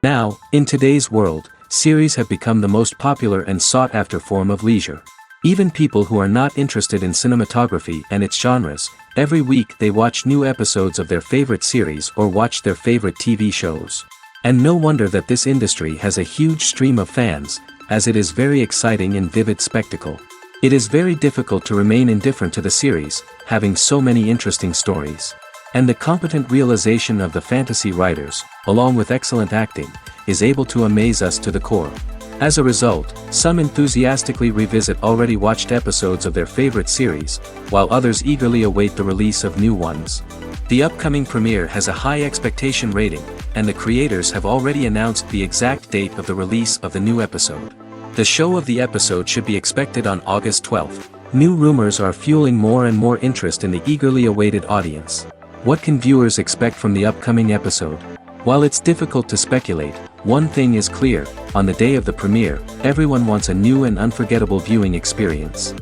Now, in today's world, series have become the most popular and sought-after form of leisure. Even people who are not interested in cinematography and its genres, every week they watch new episodes of their favorite series or watch their favorite TV shows. And no wonder that this industry has a huge stream of fans, as it is very exciting and vivid spectacle. It is very difficult to remain indifferent to the series, having so many interesting stories. And the competent realization of the fantasy writers, along with excellent acting, is able to amaze us to the core. As a result, some enthusiastically revisit already watched episodes of their favorite series, while others eagerly await the release of new ones. The upcoming premiere has a high expectation rating, and the creators have already announced the exact date of the release of the new episode. The show of the episode should be expected on August 12th. New rumors are fueling more and more interest in the eagerly awaited audience. What can viewers expect from the upcoming episode? While it's difficult to speculate, one thing is clear: on the day of the premiere, everyone wants a new and unforgettable viewing experience.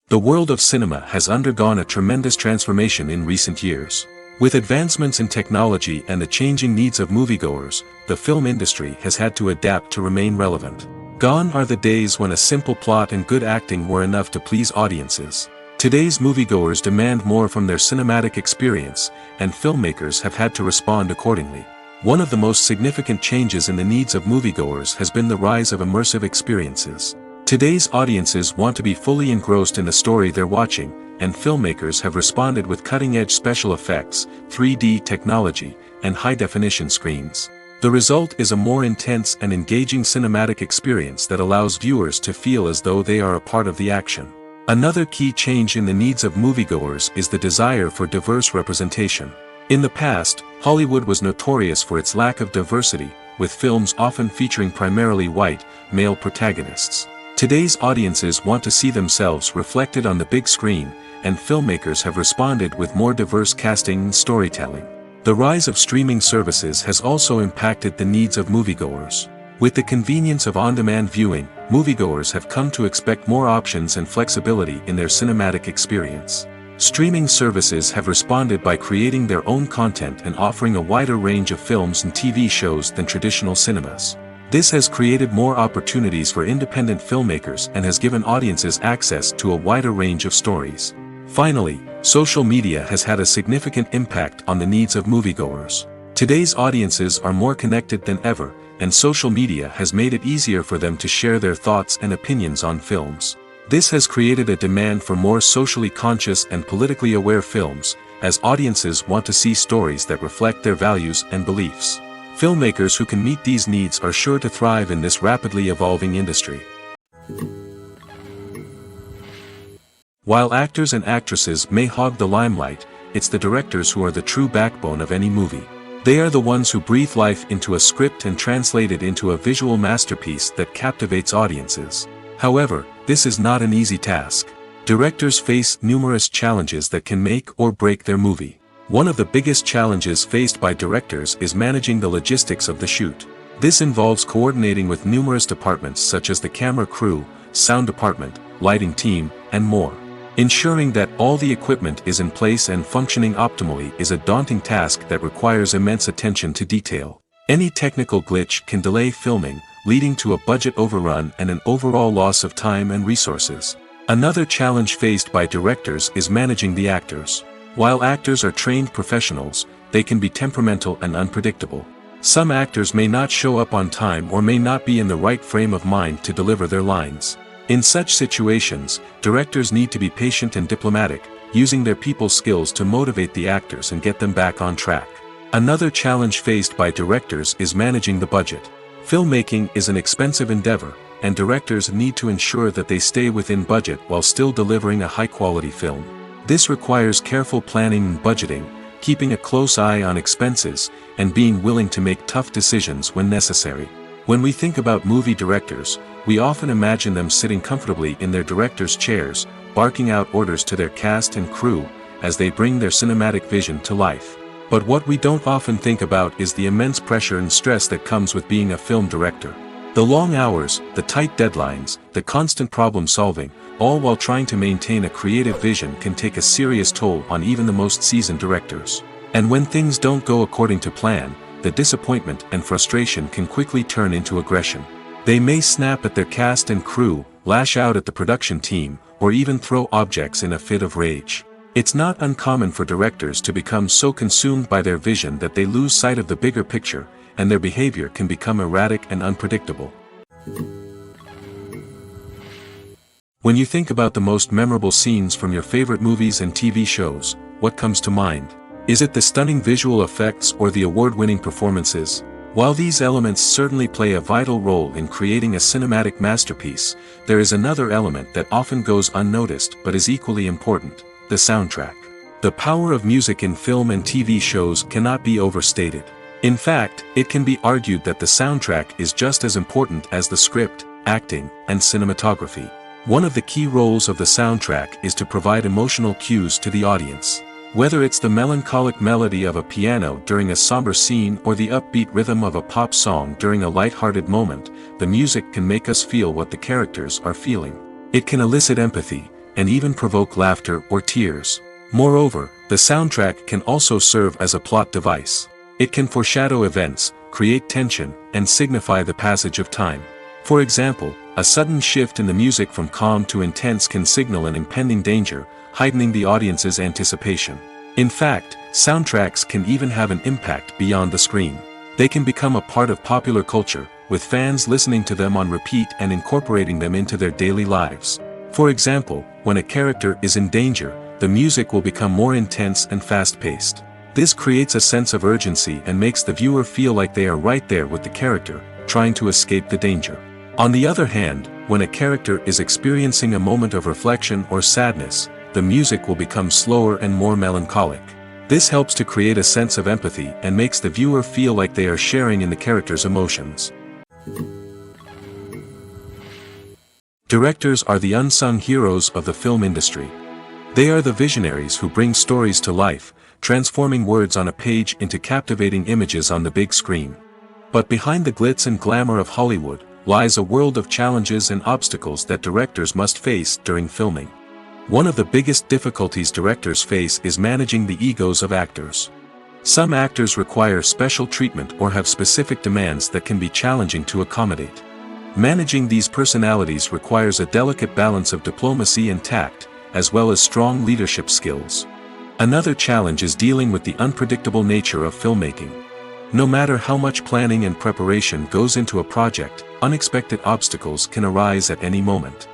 The world of cinema has undergone a tremendous transformation in recent years. With advancements in technology and the changing needs of moviegoers, the film industry has had to adapt to remain relevant. Gone are the days when a simple plot and good acting were enough to please audiences. Today's moviegoers demand more from their cinematic experience, and filmmakers have had to respond accordingly. One of the most significant changes in the needs of moviegoers has been the rise of immersive experiences. Today's audiences want to be fully engrossed in the story they're watching, and filmmakers have responded with cutting-edge special effects, 3D technology, and high-definition screens. The result is a more intense and engaging cinematic experience that allows viewers to feel as though they are a part of the action. Another key change in the needs of moviegoers is the desire for diverse representation. In the past, Hollywood was notorious for its lack of diversity, with films often featuring primarily white, male protagonists. Today's audiences want to see themselves reflected on the big screen, and filmmakers have responded with more diverse casting and storytelling. The rise of streaming services has also impacted the needs of moviegoers. With the convenience of on-demand viewing, moviegoers have come to expect more options and flexibility in their cinematic experience. Streaming services have responded by creating their own content and offering a wider range of films and TV shows than traditional cinemas. This has created more opportunities for independent filmmakers and has given audiences access to a wider range of stories. Finally, social media has had a significant impact on the needs of moviegoers. Today's audiences are more connected than ever, and social media has made it easier for them to share their thoughts and opinions on films. This has created a demand for more socially conscious and politically aware films, as audiences want to see stories that reflect their values and beliefs. Filmmakers who can meet these needs are sure to thrive in this rapidly evolving industry. While actors and actresses may hog the limelight, it's the directors who are the true backbone of any movie. They are the ones who breathe life into a script and translate it into a visual masterpiece that captivates audiences. However, this is not an easy task. Directors face numerous challenges that can make or break their movie. One of the biggest challenges faced by directors is managing the logistics of the shoot. This involves coordinating with numerous departments such as the camera crew, sound department, lighting team, and more. Ensuring that all the equipment is in place and functioning optimally is a daunting task that requires immense attention to detail. Any technical glitch can delay filming, leading to a budget overrun and an overall loss of time and resources. Another challenge faced by directors is managing the actors. While actors are trained professionals, they can be temperamental and unpredictable. Some actors may not show up on time or may not be in the right frame of mind to deliver their lines. In such situations, directors need to be patient and diplomatic, using their people skills to motivate the actors and get them back on track. Another challenge faced by directors is managing the budget. Filmmaking is an expensive endeavor, and directors need to ensure that they stay within budget while still delivering a high-quality film. This requires careful planning and budgeting, keeping a close eye on expenses, and being willing to make tough decisions when necessary. When we think about movie directors, we often imagine them sitting comfortably in their director's chairs, barking out orders to their cast and crew, as they bring their cinematic vision to life. But what we don't often think about is the immense pressure and stress that comes with being a film director. The long hours, the tight deadlines, the constant problem solving, all while trying to maintain a creative vision can take a serious toll on even the most seasoned directors. And when things don't go according to plan, the disappointment and frustration can quickly turn into aggression. They may snap at their cast and crew, lash out at the production team, or even throw objects in a fit of rage. It's not uncommon for directors to become so consumed by their vision that they lose sight of the bigger picture, and their behavior can become erratic and unpredictable. When you think about the most memorable scenes from your favorite movies and TV shows, what comes to mind? Is it the stunning visual effects or the award-winning performances? While these elements certainly play a vital role in creating a cinematic masterpiece, there is another element that often goes unnoticed but is equally important: the soundtrack. The power of music in film and TV shows cannot be overstated. In fact, it can be argued that the soundtrack is just as important as the script, acting, and cinematography. One of the key roles of the soundtrack is to provide emotional cues to the audience. Whether it's the melancholic melody of a piano during a somber scene or the upbeat rhythm of a pop song during a light-hearted moment, the music can make us feel what the characters are feeling. It can elicit empathy, and even provoke laughter or tears. Moreover, the soundtrack can also serve as a plot device. It can foreshadow events, create tension, and signify the passage of time. For example, a sudden shift in the music from calm to intense can signal an impending danger, heightening the audience's anticipation. In fact, soundtracks can even have an impact beyond the screen. They can become a part of popular culture, with fans listening to them on repeat and incorporating them into their daily lives. For example, when a character is in danger, the music will become more intense and fast-paced. This creates a sense of urgency and makes the viewer feel like they are right there with the character, trying to escape the danger. On the other hand, when a character is experiencing a moment of reflection or sadness, the music will become slower and more melancholic. This helps to create a sense of empathy and makes the viewer feel like they are sharing in the character's emotions. Directors are the unsung heroes of the film industry. They are the visionaries who bring stories to life, transforming words on a page into captivating images on the big screen. But behind the glitz and glamour of Hollywood lies a world of challenges and obstacles that directors must face during filming. One of the biggest difficulties directors face is managing the egos of actors. Some actors require special treatment or have specific demands that can be challenging to accommodate. Managing these personalities requires a delicate balance of diplomacy and tact, as well as strong leadership skills. Another challenge is dealing with the unpredictable nature of filmmaking. No matter how much planning and preparation goes into a project, unexpected obstacles can arise at any moment.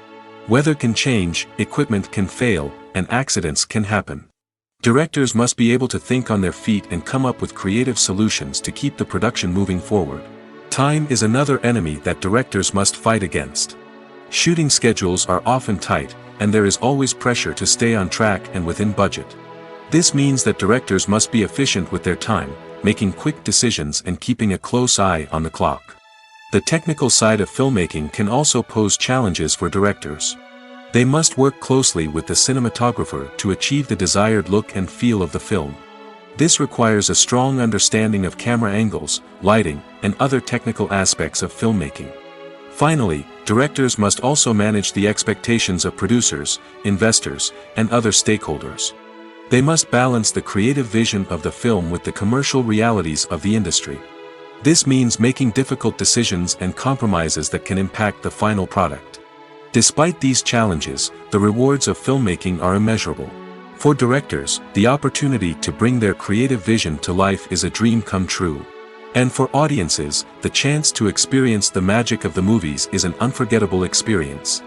Weather can change, equipment can fail, and accidents can happen. Directors must be able to think on their feet and come up with creative solutions to keep the production moving forward. Time is another enemy that directors must fight against. Shooting schedules are often tight, and there is always pressure to stay on track and within budget. This means that directors must be efficient with their time, making quick decisions and keeping a close eye on the clock. The technical side of filmmaking can also pose challenges for directors. They must work closely with the cinematographer to achieve the desired look and feel of the film. This requires a strong understanding of camera angles, lighting, and other technical aspects of filmmaking. Finally, directors must also manage the expectations of producers, investors, and other stakeholders. They must balance the creative vision of the film with the commercial realities of the industry. This means making difficult decisions and compromises that can impact the final product. Despite these challenges, the rewards of filmmaking are immeasurable. For directors, the opportunity to bring their creative vision to life is a dream come true. And for audiences, the chance to experience the magic of the movies is an unforgettable experience.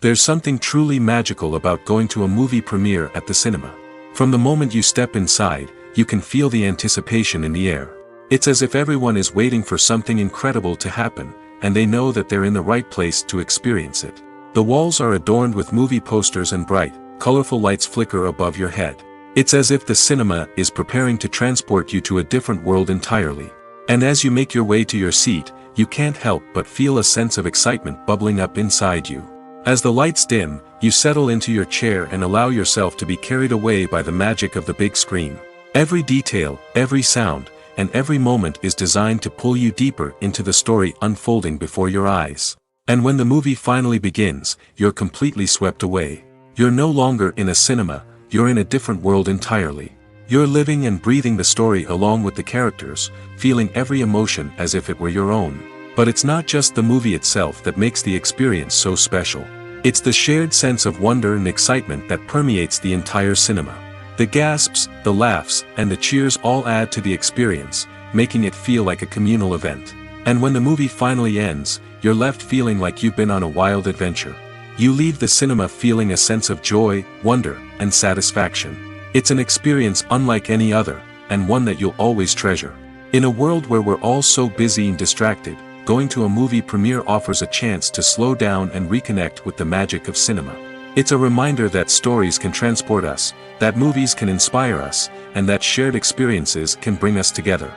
There's something truly magical about going to a movie premiere at the cinema. From the moment you step inside, you can feel the anticipation in the air. It's as if everyone is waiting for something incredible to happen, and they know that they're in the right place to experience it. The walls are adorned with movie posters and bright, colorful lights flicker above your head. It's as if the cinema is preparing to transport you to a different world entirely. And as you make your way to your seat, you can't help but feel a sense of excitement bubbling up inside you. As the lights dim, you settle into your chair and allow yourself to be carried away by the magic of the big screen. Every detail, every sound, and every moment is designed to pull you deeper into the story unfolding before your eyes. And when the movie finally begins, you're completely swept away. You're no longer in a cinema, you're in a different world entirely. You're living and breathing the story along with the characters, feeling every emotion as if it were your own. But it's not just the movie itself that makes the experience so special. It's the shared sense of wonder and excitement that permeates the entire cinema. The gasps, the laughs, and the cheers all add to the experience, making it feel like a communal event. And when the movie finally ends, you're left feeling like you've been on a wild adventure. You leave the cinema feeling a sense of joy, wonder, and satisfaction. It's an experience unlike any other, and one that you'll always treasure. In a world where we're all so busy and distracted, going to a movie premiere offers a chance to slow down and reconnect with the magic of cinema. It's a reminder that stories can transport us, that movies can inspire us, and that shared experiences can bring us together.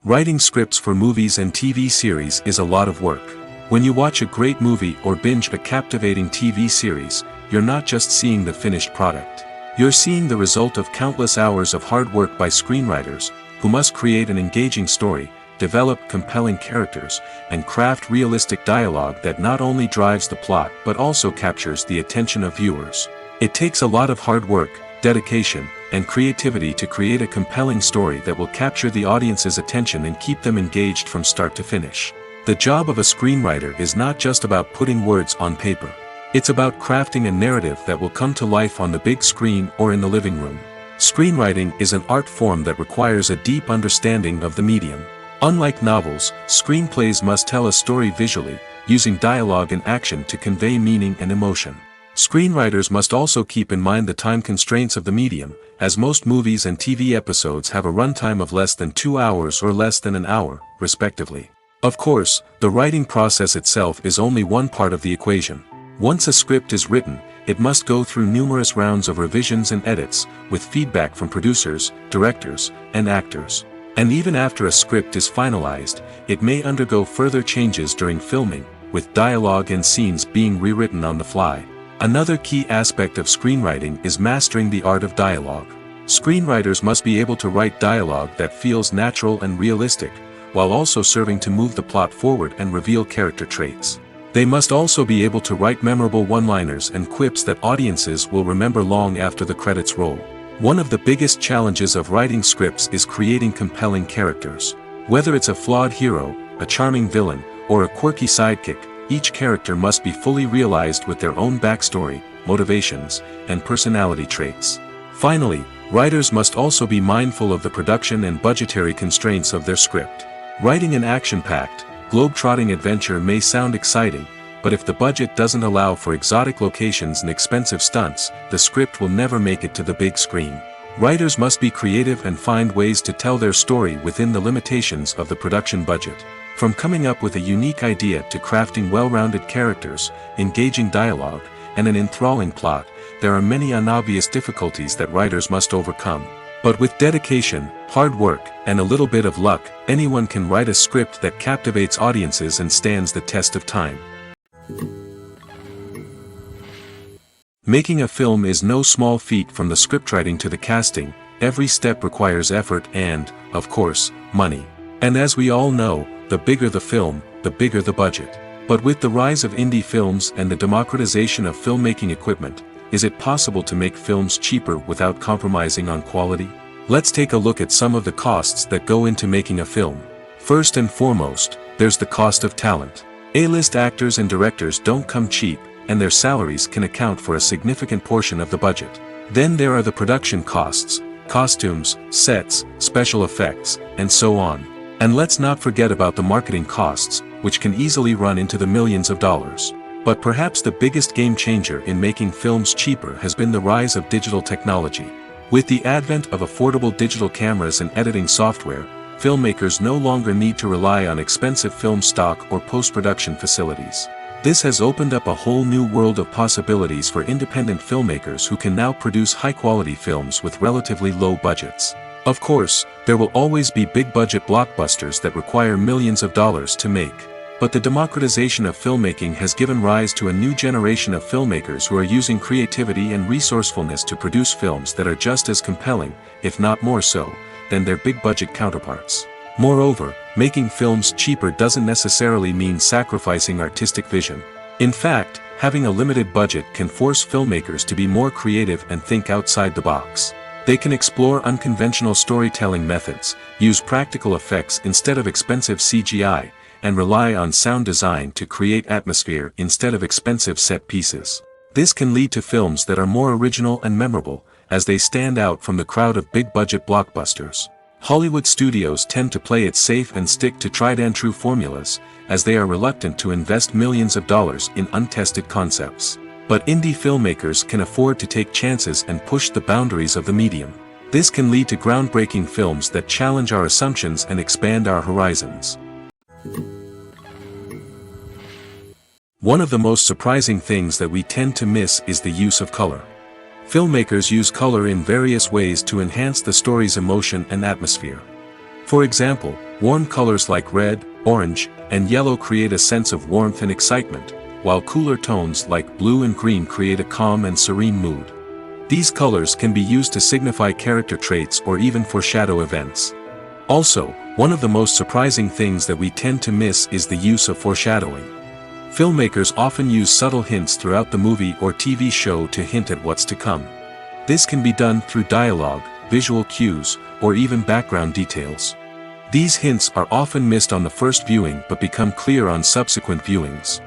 Writing scripts for movies and TV series is a lot of work. When you watch a great movie or binge a captivating TV series, you're not just seeing the finished product. You're seeing the result of countless hours of hard work by screenwriters, who must create an engaging story, develop compelling characters, and craft realistic dialogue that not only drives the plot but also captures the attention of viewers. It takes a lot of hard work, dedication, and creativity to create a compelling story that will capture the audience's attention and keep them engaged from start to finish. The job of a screenwriter is not just about putting words on paper. It's about crafting a narrative that will come to life on the big screen or in the living room. Screenwriting is an art form that requires a deep understanding of the medium. Unlike novels, screenplays must tell a story visually, using dialogue and action to convey meaning and emotion. Screenwriters must also keep in mind the time constraints of the medium, as most movies and TV episodes have a runtime of less than 2 hours or less than an hour, respectively. Of course, the writing process itself is only one part of the equation. Once a script is written, it must go through numerous rounds of revisions and edits, with feedback from producers, directors, and actors. And even after a script is finalized, it may undergo further changes during filming, with dialogue and scenes being rewritten on the fly. Another key aspect of screenwriting is mastering the art of dialogue. Screenwriters must be able to write dialogue that feels natural and realistic, while also serving to move the plot forward and reveal character traits. They must also be able to write memorable one-liners and quips that audiences will remember long after the credits roll. One of the biggest challenges of writing scripts is creating compelling characters. Whether it's a flawed hero, a charming villain, or a quirky sidekick, each character must be fully realized with their own backstory, motivations, and personality traits. Finally, writers must also be mindful of the production and budgetary constraints of their script. Writing an action-packed, globe-trotting adventure may sound exciting, but if the budget doesn't allow for exotic locations and expensive stunts, the script will never make it to the big screen. Writers must be creative and find ways to tell their story within the limitations of the production budget. From coming up with a unique idea to crafting well-rounded characters, engaging dialogue, and an enthralling plot, there are many unobvious difficulties that writers must overcome. But with dedication, hard work, and a little bit of luck, anyone can write a script that captivates audiences and stands the test of time. Making a film is no small feat. From the scriptwriting to the casting, every step requires effort and, of course, money. And as we all know, the bigger the film, the bigger the budget. But with the rise of indie films and the democratization of filmmaking equipment, is it possible to make films cheaper without compromising on quality? Let's take a look at some of the costs that go into making a film. First and foremost, there's the cost of talent. A-list actors and directors don't come cheap, and their salaries can account for a significant portion of the budget. Then there are the production costs, costumes, sets, special effects, and so on. And let's not forget about the marketing costs, which can easily run into the millions of dollars. But perhaps the biggest game changer in making films cheaper has been the rise of digital technology. With the advent of affordable digital cameras and editing software, filmmakers no longer need to rely on expensive film stock or post-production facilities. This has opened up a whole new world of possibilities for independent filmmakers who can now produce high-quality films with relatively low budgets. Of course, there will always be big-budget blockbusters that require millions of dollars to make. But the democratization of filmmaking has given rise to a new generation of filmmakers who are using creativity and resourcefulness to produce films that are just as compelling, if not more so, than their big-budget counterparts. Moreover, making films cheaper doesn't necessarily mean sacrificing artistic vision. In fact, having a limited budget can force filmmakers to be more creative and think outside the box. They can explore unconventional storytelling methods, use practical effects instead of expensive CGI, and rely on sound design to create atmosphere instead of expensive set pieces. This can lead to films that are more original and memorable, as they stand out from the crowd of big-budget blockbusters. Hollywood studios tend to play it safe and stick to tried-and-true formulas, as they are reluctant to invest millions of dollars in untested concepts. But indie filmmakers can afford to take chances and push the boundaries of the medium. This can lead to groundbreaking films that challenge our assumptions and expand our horizons. One of the most surprising things that we tend to miss is the use of color. Filmmakers use color in various ways to enhance the story's emotion and atmosphere. For example, warm colors like red, orange, and yellow create a sense of warmth and excitement, while cooler tones like blue and green create a calm and serene mood. These colors can be used to signify character traits or even foreshadow events. Also, one of the most surprising things that we tend to miss is the use of foreshadowing. Filmmakers often use subtle hints throughout the movie or TV show to hint at what's to come. This can be done through dialogue, visual cues, or even background details. These hints are often missed on the first viewing but become clear on subsequent viewings.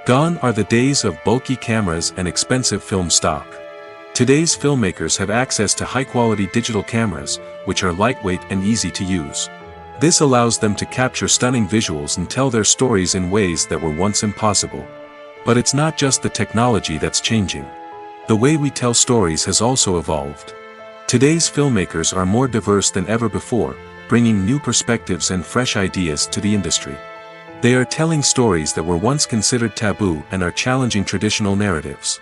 Gone are the days of bulky cameras and expensive film stock. Today's filmmakers have access to high-quality digital cameras, which are lightweight and easy to use. This allows them to capture stunning visuals and tell their stories in ways that were once impossible. But it's not just the technology that's changing. The way we tell stories has also evolved. Today's filmmakers are more diverse than ever before, bringing new perspectives and fresh ideas to the industry. They are telling stories that were once considered taboo and are challenging traditional narratives.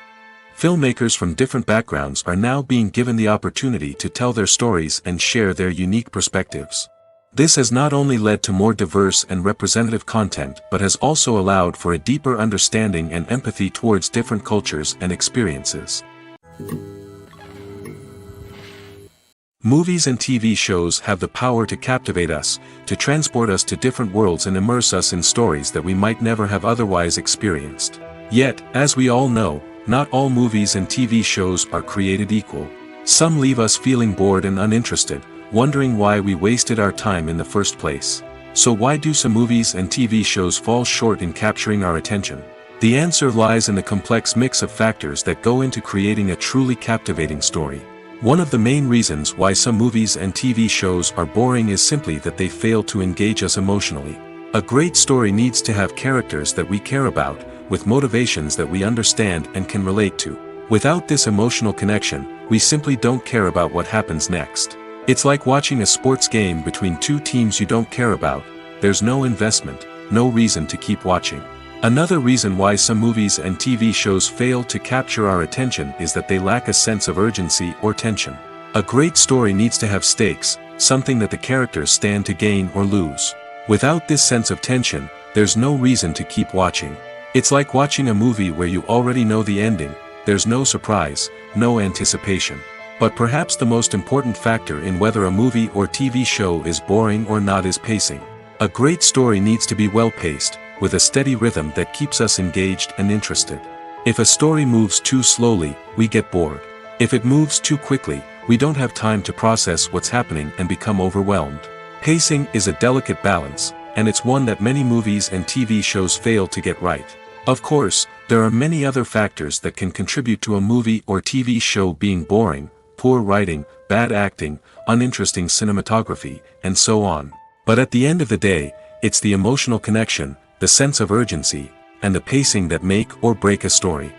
Filmmakers from different backgrounds are now being given the opportunity to tell their stories and share their unique perspectives. This has not only led to more diverse and representative content but has also allowed for a deeper understanding and empathy towards different cultures and experiences. Movies and TV shows have the power to captivate us, to transport us to different worlds and immerse us in stories that we might never have otherwise experienced. Yet, as we all know, not all movies and TV shows are created equal. Some leave us feeling bored and uninterested, wondering why we wasted our time in the first place. So why do some movies and TV shows fall short in capturing our attention? The answer lies in the complex mix of factors that go into creating a truly captivating story. One of the main reasons why some movies and TV shows are boring is simply that they fail to engage us emotionally. A great story needs to have characters that we care about, with motivations that we understand and can relate to. Without this emotional connection, we simply don't care about what happens next. It's like watching a sports game between two teams you don't care about. There's no investment, no reason to keep watching. Another reason why some movies and TV shows fail to capture our attention is that they lack a sense of urgency or tension. A great story needs to have stakes, something that the characters stand to gain or lose. Without this sense of tension, there's no reason to keep watching. It's like watching a movie where you already know the ending. There's no surprise, no anticipation. But perhaps the most important factor in whether a movie or TV show is boring or not is pacing. A great story needs to be well-paced, with a steady rhythm that keeps us engaged and interested. If a story moves too slowly, we get bored. If it moves too quickly, we don't have time to process what's happening and become overwhelmed. Pacing is a delicate balance, and it's one that many movies and TV shows fail to get right. Of course, there are many other factors that can contribute to a movie or TV show being boring: poor writing, bad acting, uninteresting cinematography, and so on. But at the end of the day, it's the emotional connection, the sense of urgency, and the pacing that make or break a story.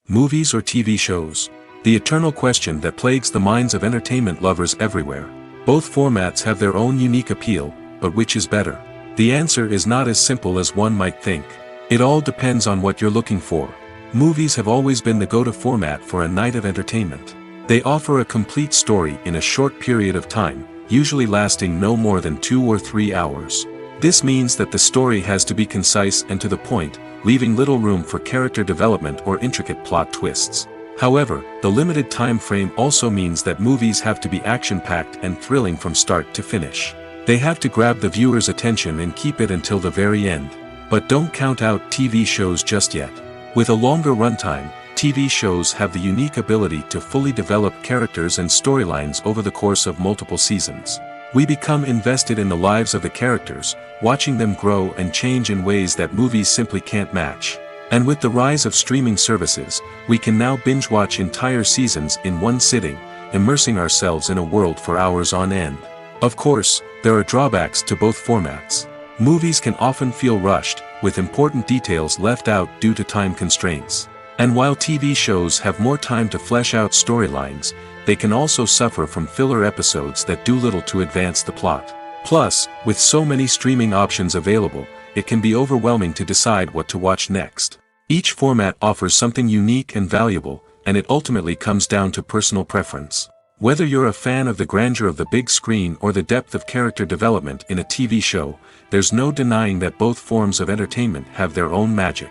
Movies or TV shows? The eternal question that plagues the minds of entertainment lovers everywhere. Both formats have their own unique appeal, but which is better? The answer is not as simple as one might think. It all depends on what you're looking for. Movies have always been the go-to format for a night of entertainment. They offer a complete story in a short period of time, usually lasting no more than 2 or 3 hours. This means that the story has to be concise and to the point, leaving little room for character development or intricate plot twists. However, the limited time frame also means that movies have to be action-packed and thrilling from start to finish. They have to grab the viewer's attention and keep it until the very end. But don't count out TV shows just yet. With a longer runtime, TV shows have the unique ability to fully develop characters and storylines over the course of multiple seasons. We become invested in the lives of the characters, watching them grow and change in ways that movies simply can't match. And with the rise of streaming services, we can now binge-watch entire seasons in one sitting, immersing ourselves in a world for hours on end. Of course, there are drawbacks to both formats. Movies can often feel rushed, with important details left out due to time constraints. And while TV shows have more time to flesh out storylines, they can also suffer from filler episodes that do little to advance the plot. Plus, with so many streaming options available, it can be overwhelming to decide what to watch next. Each format offers something unique and valuable, and it ultimately comes down to personal preference. Whether you're a fan of the grandeur of the big screen or the depth of character development in a TV show, there's no denying that both forms of entertainment have their own magic.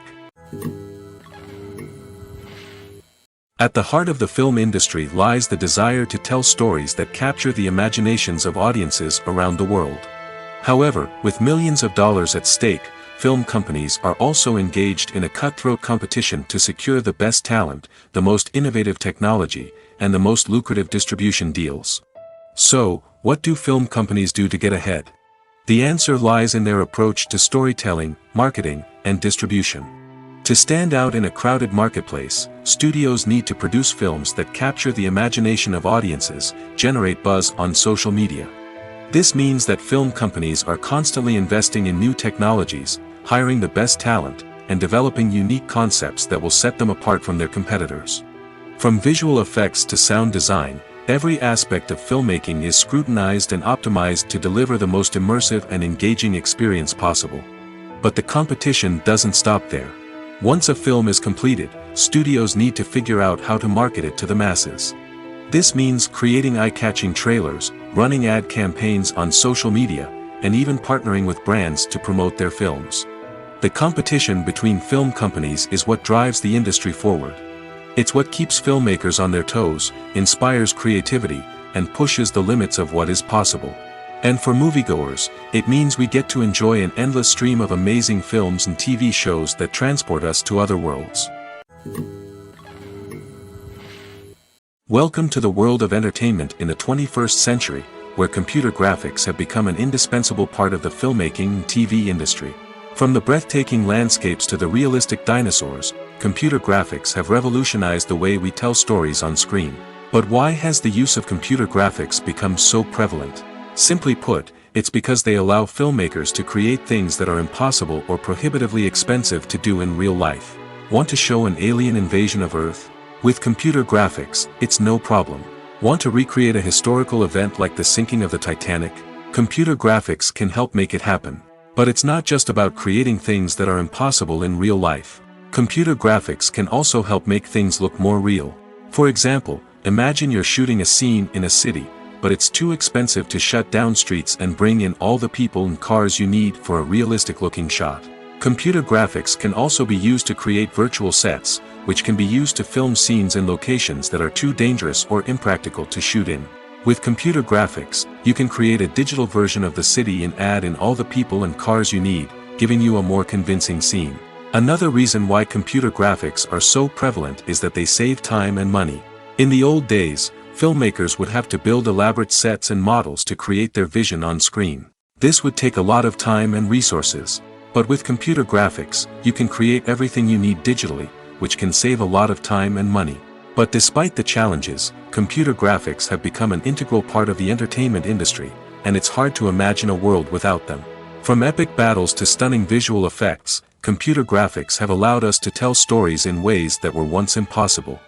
At the heart of the film industry lies the desire to tell stories that capture the imaginations of audiences around the world. However, with millions of dollars at stake, film companies are also engaged in a cutthroat competition to secure the best talent, the most innovative technology, and the most lucrative distribution deals. So, what do film companies do to get ahead? The answer lies in their approach to storytelling, marketing, and distribution. To stand out in a crowded marketplace, studios need to produce films that capture the imagination of audiences, generate buzz on social media. This means that film companies are constantly investing in new technologies, hiring the best talent, and developing unique concepts that will set them apart from their competitors. From visual effects to sound design, every aspect of filmmaking is scrutinized and optimized to deliver the most immersive and engaging experience possible. But the competition doesn't stop there. Once a film is completed, studios need to figure out how to market it to the masses. This means creating eye-catching trailers, running ad campaigns on social media, and even partnering with brands to promote their films. The competition between film companies is what drives the industry forward. It's what keeps filmmakers on their toes, inspires creativity, and pushes the limits of what is possible. And for moviegoers, it means we get to enjoy an endless stream of amazing films and TV shows that transport us to other worlds. Welcome to the world of entertainment in the 21st century, where computer graphics have become an indispensable part of the filmmaking and TV industry. From the breathtaking landscapes to the realistic dinosaurs, computer graphics have revolutionized the way we tell stories on screen. But why has the use of computer graphics become so prevalent? Simply put, it's because they allow filmmakers to create things that are impossible or prohibitively expensive to do in real life. Want to show an alien invasion of Earth? With computer graphics, it's no problem. Want to recreate a historical event like the sinking of the Titanic? Computer graphics can help make it happen. But it's not just about creating things that are impossible in real life. Computer graphics can also help make things look more real. For example, imagine you're shooting a scene in a city, but it's too expensive to shut down streets and bring in all the people and cars you need for a realistic-looking shot. Computer graphics can also be used to create virtual sets, which can be used to film scenes in locations that are too dangerous or impractical to shoot in. With computer graphics, you can create a digital version of the city and add in all the people and cars you need, giving you a more convincing scene. Another reason why computer graphics are so prevalent is that they save time and money. In the old days, filmmakers would have to build elaborate sets and models to create their vision on screen. This would take a lot of time and resources. But with computer graphics, you can create everything you need digitally, which can save a lot of time and money. But despite the challenges, computer graphics have become an integral part of the entertainment industry, and it's hard to imagine a world without them. From epic battles to stunning visual effects, computer graphics have allowed us to tell stories in ways that were once impossible.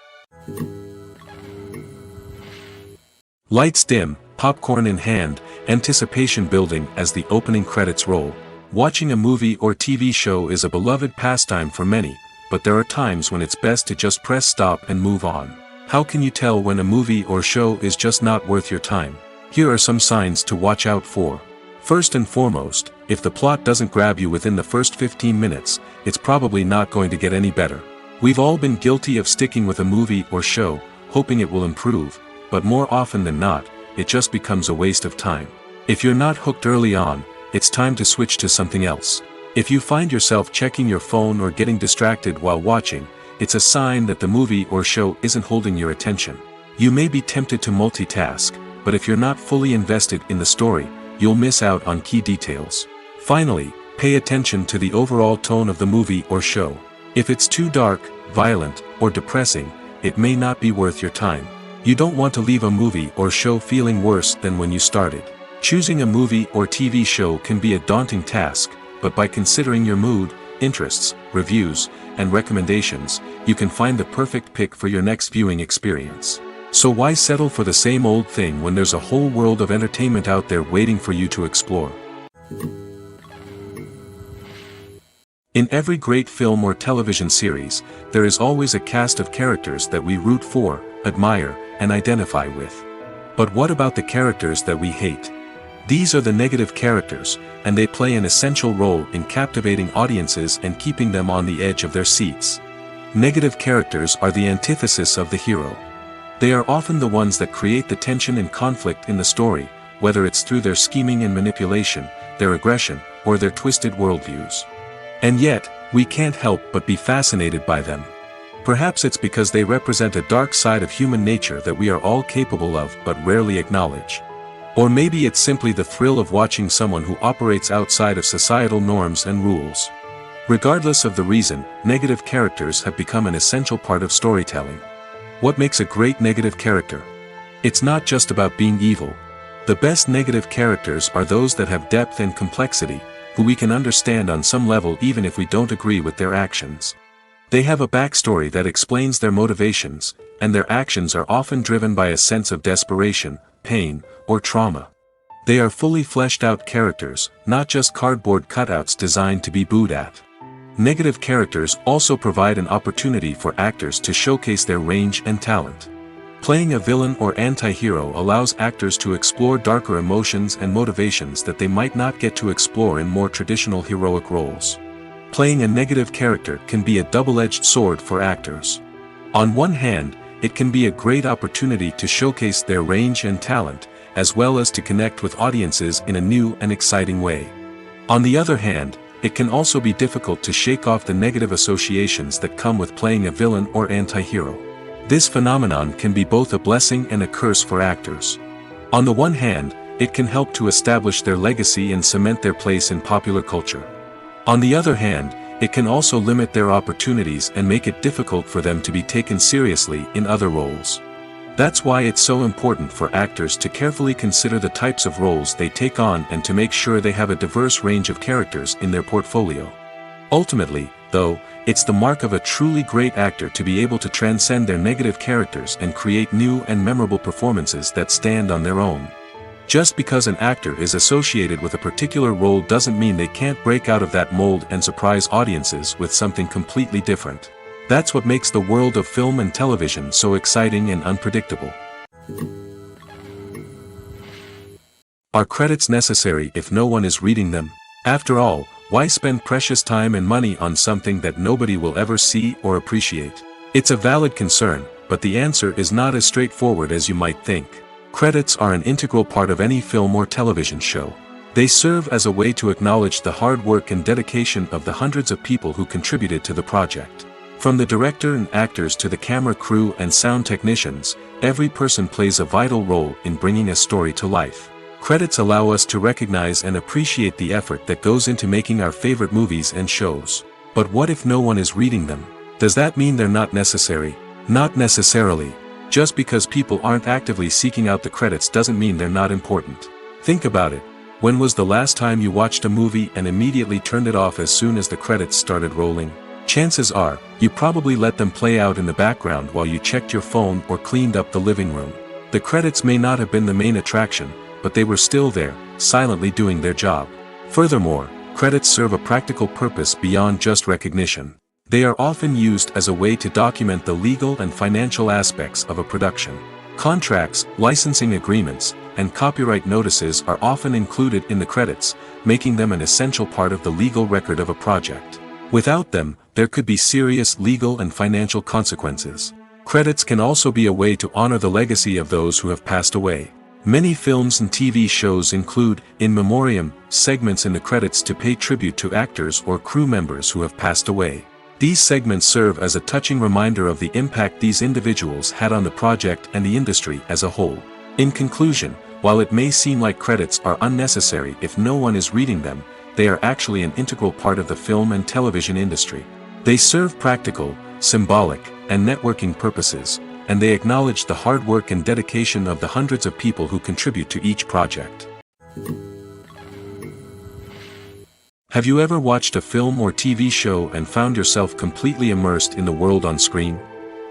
Lights dim, popcorn in hand, anticipation building as the opening credits roll. Watching a movie or TV show is a beloved pastime for many, but there are times when it's best to just press stop and move on. How can you tell when a movie or show is just not worth your time? Here are some signs to watch out for. First and foremost, if the plot doesn't grab you within the first 15 minutes, it's probably not going to get any better. We've all been guilty of sticking with a movie or show, hoping it will improve, but more often than not, it just becomes a waste of time. If you're not hooked early on, it's time to switch to something else. If you find yourself checking your phone or getting distracted while watching, it's a sign that the movie or show isn't holding your attention. You may be tempted to multitask, but if you're not fully invested in the story, you'll miss out on key details. Finally, pay attention to the overall tone of the movie or show. If it's too dark, violent, or depressing, it may not be worth your time. You don't want to leave a movie or show feeling worse than when you started. Choosing a movie or TV show can be a daunting task, but by considering your mood, interests, reviews, and recommendations, you can find the perfect pick for your next viewing experience. So why settle for the same old thing when there's a whole world of entertainment out there waiting for you to explore? In every great film or television series, there is always a cast of characters that we root for, admire, and identify with. But what about the characters that we hate? These are the negative characters, and they play an essential role in captivating audiences and keeping them on the edge of their seats. Negative characters are the antithesis of the hero. They are often the ones that create the tension and conflict in the story, whether it's through their scheming and manipulation, their aggression, or their twisted worldviews. And yet, we can't help but be fascinated by them. Perhaps it's because they represent a dark side of human nature that we are all capable of but rarely acknowledge. Or maybe it's simply the thrill of watching someone who operates outside of societal norms and rules. Regardless of the reason, negative characters have become an essential part of storytelling. What makes a great negative character? It's not just about being evil. The best negative characters are those that have depth and complexity, who we can understand on some level even if we don't agree with their actions. They have a backstory that explains their motivations, and their actions are often driven by a sense of desperation, pain, or trauma. They are fully fleshed out characters, not just cardboard cutouts designed to be booed at. Negative characters also provide an opportunity for actors to showcase their range and talent. Playing a villain or anti-hero allows actors to explore darker emotions and motivations that they might not get to explore in more traditional heroic roles. Playing a negative character can be a double-edged sword for actors. On one hand, it can be a great opportunity to showcase their range and talent, as well as to connect with audiences in a new and exciting way. On the other hand, it can also be difficult to shake off the negative associations that come with playing a villain or anti-hero. This phenomenon can be both a blessing and a curse for actors. On the one hand, it can help to establish their legacy and cement their place in popular culture. On the other hand, it can also limit their opportunities and make it difficult for them to be taken seriously in other roles. That's why it's so important for actors to carefully consider the types of roles they take on and to make sure they have a diverse range of characters in their portfolio. Ultimately, though, it's the mark of a truly great actor to be able to transcend their negative characters and create new and memorable performances that stand on their own. Just because an actor is associated with a particular role doesn't mean they can't break out of that mold and surprise audiences with something completely different. That's what makes the world of film and television so exciting and unpredictable. Are credits necessary if no one is reading them? After all, why spend precious time and money on something that nobody will ever see or appreciate? It's a valid concern, but the answer is not as straightforward as you might think. Credits are an integral part of any film or television show. They serve as a way to acknowledge the hard work and dedication of the hundreds of people who contributed to the project. From the director and actors to the camera crew and sound technicians, every person plays a vital role in bringing a story to life. Credits allow us to recognize and appreciate the effort that goes into making our favorite movies and shows. But what if no one is reading them? Does that mean they're not necessary? Not necessarily. Just because people aren't actively seeking out the credits doesn't mean they're not important. Think about it. When was the last time you watched a movie and immediately turned it off as soon as the credits started rolling? Chances are, you probably let them play out in the background while you checked your phone or cleaned up the living room. The credits may not have been the main attraction, but they were still there, silently doing their job. Furthermore, credits serve a practical purpose beyond just recognition. They are often used as a way to document the legal and financial aspects of a production. Contracts, licensing agreements, and copyright notices are often included in the credits, making them an essential part of the legal record of a project. Without them, there could be serious legal and financial consequences. Credits can also be a way to honor the legacy of those who have passed away. Many films and TV shows include, in memoriam, segments in the credits to pay tribute to actors or crew members who have passed away. These segments serve as a touching reminder of the impact these individuals had on the project and the industry as a whole. In conclusion, while it may seem like credits are unnecessary if no one is reading them, they are actually an integral part of the film and television industry. They serve practical, symbolic, and networking purposes, and they acknowledge the hard work and dedication of the hundreds of people who contribute to each project. Have you ever watched a film or TV show and found yourself completely immersed in the world on screen?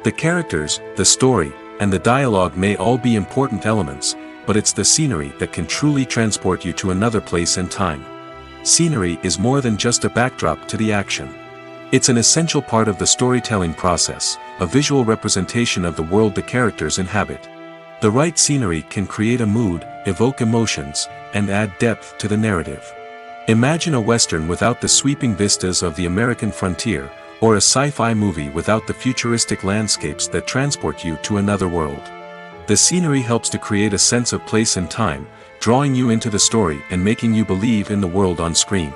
The characters, the story, and the dialogue may all be important elements, but it's the scenery that can truly transport you to another place and time. Scenery is more than just a backdrop to the action. It's an essential part of the storytelling process, a visual representation of the world the characters inhabit. The right scenery can create a mood, evoke emotions, and add depth to the narrative. Imagine a Western without the sweeping vistas of the American frontier, or a sci-fi movie without the futuristic landscapes that transport you to another world. The scenery helps to create a sense of place and time, drawing you into the story and making you believe in the world on screen.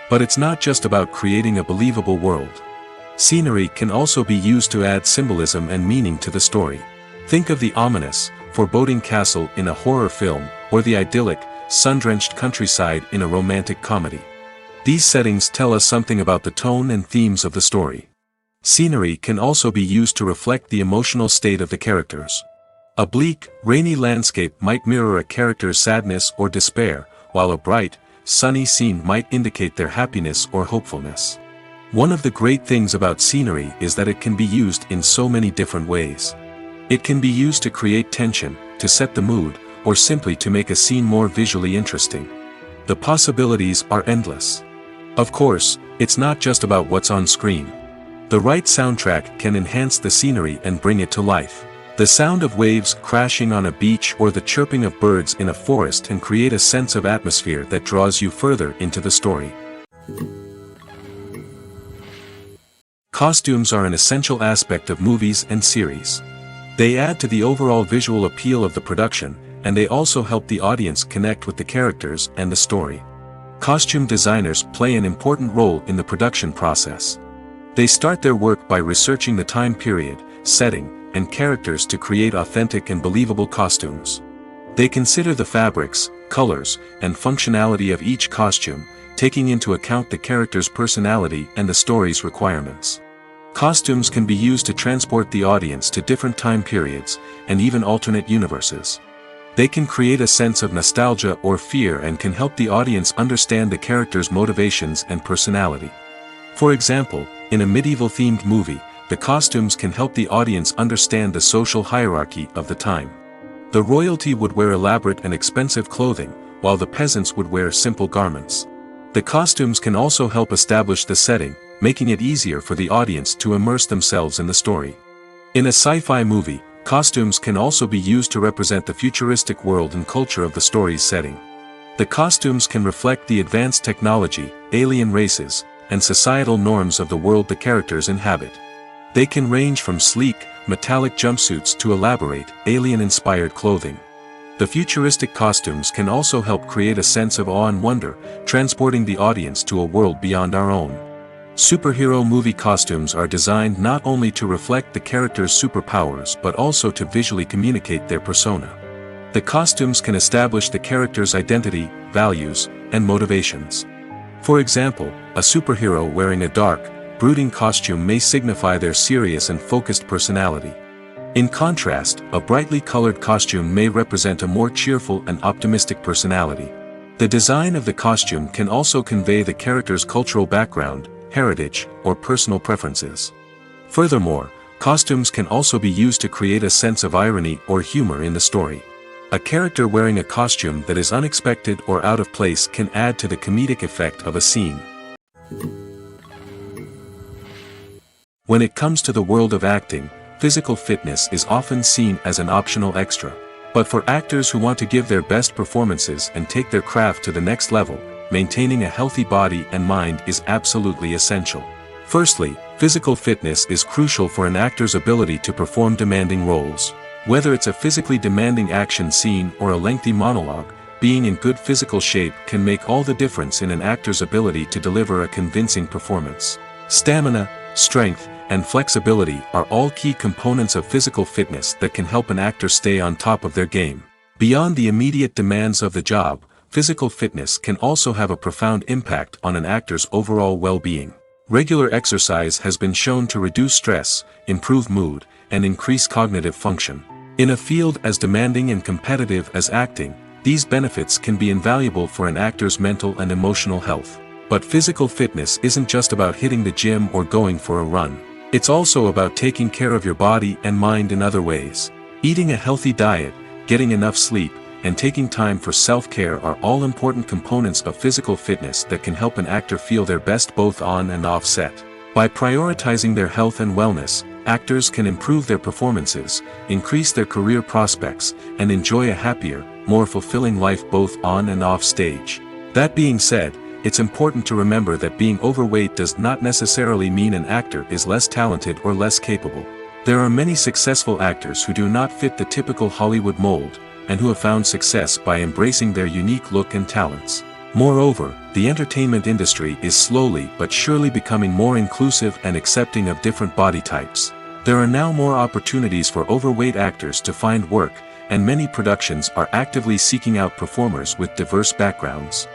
But it's not just about creating a believable world. Scenery can also be used to add symbolism and meaning to the story. Think of the ominous, foreboding castle in a horror film, or the idyllic, sun-drenched countryside in a romantic comedy. These settings tell us something about the tone and themes of the story. Scenery can also be used to reflect the emotional state of the characters. A bleak, rainy landscape might mirror a character's sadness or despair, while a bright, sunny scene might indicate their happiness or hopefulness. One of the great things about scenery is that it can be used in so many different ways. It can be used to create tension, to set the mood, or simply to make a scene more visually interesting. The possibilities are endless. Of course, it's not just about what's on screen. The right soundtrack can enhance the scenery and bring it to life. The sound of waves crashing on a beach or the chirping of birds in a forest can create a sense of atmosphere that draws you further into the story. Costumes are an essential aspect of movies and series. They add to the overall visual appeal of the production, and they also help the audience connect with the characters and the story. Costume designers play an important role in the production process. They start their work by researching the time period, setting, and characters to create authentic and believable costumes. They consider the fabrics, colors, and functionality of each costume, taking into account the character's personality and the story's requirements. Costumes can be used to transport the audience to different time periods, and even alternate universes. They can create a sense of nostalgia or fear and can help the audience understand the character's motivations and personality. For example, in a medieval-themed movie, the costumes can help the audience understand the social hierarchy of the time. The royalty would wear elaborate and expensive clothing, while the peasants would wear simple garments. The costumes can also help establish the setting, making it easier for the audience to immerse themselves in the story. In a sci-fi movie, costumes can also be used to represent the futuristic world and culture of the story's setting. The costumes can reflect the advanced technology, alien races, and societal norms of the world the characters inhabit. They can range from sleek, metallic jumpsuits to elaborate, alien-inspired clothing. The futuristic costumes can also help create a sense of awe and wonder, transporting the audience to a world beyond our own. Superhero movie costumes are designed not only to reflect the character's superpowers but also to visually communicate their persona. The costumes can establish the character's identity, values, and motivations. For example, a superhero wearing a dark, brooding costume may signify their serious and focused personality. In contrast, a brightly colored costume may represent a more cheerful and optimistic personality. The design of the costume can also convey the character's cultural background, heritage, or personal preferences. Furthermore, costumes can also be used to create a sense of irony or humor in the story. A character wearing a costume that is unexpected or out of place can add to the comedic effect of a scene. When it comes to the world of acting, physical fitness is often seen as an optional extra. But for actors who want to give their best performances and take their craft to the next level, maintaining a healthy body and mind is absolutely essential. Firstly, physical fitness is crucial for an actor's ability to perform demanding roles. Whether it's a physically demanding action scene or a lengthy monologue, being in good physical shape can make all the difference in an actor's ability to deliver a convincing performance. Stamina, strength, and flexibility are all key components of physical fitness that can help an actor stay on top of their game. Beyond the immediate demands of the job, physical fitness can also have a profound impact on an actor's overall well-being. Regular exercise has been shown to reduce stress, improve mood, and increase cognitive function. In a field as demanding and competitive as acting, these benefits can be invaluable for an actor's mental and emotional health. But physical fitness isn't just about hitting the gym or going for a run. It's also about taking care of your body and mind in other ways. Eating a healthy diet, getting enough sleep, and taking time for self-care are all important components of physical fitness that can help an actor feel their best both on and off set. By prioritizing their health and wellness, actors can improve their performances, increase their career prospects, and enjoy a happier, more fulfilling life both on and off stage. That being said, it's important to remember that being overweight does not necessarily mean an actor is less talented or less capable. There are many successful actors who do not fit the typical Hollywood mold, and who have found success by embracing their unique look and talents. Moreover, the entertainment industry is slowly but surely becoming more inclusive and accepting of different body types. There are now more opportunities for overweight actors to find work, and many productions are actively seeking out performers with diverse backgrounds.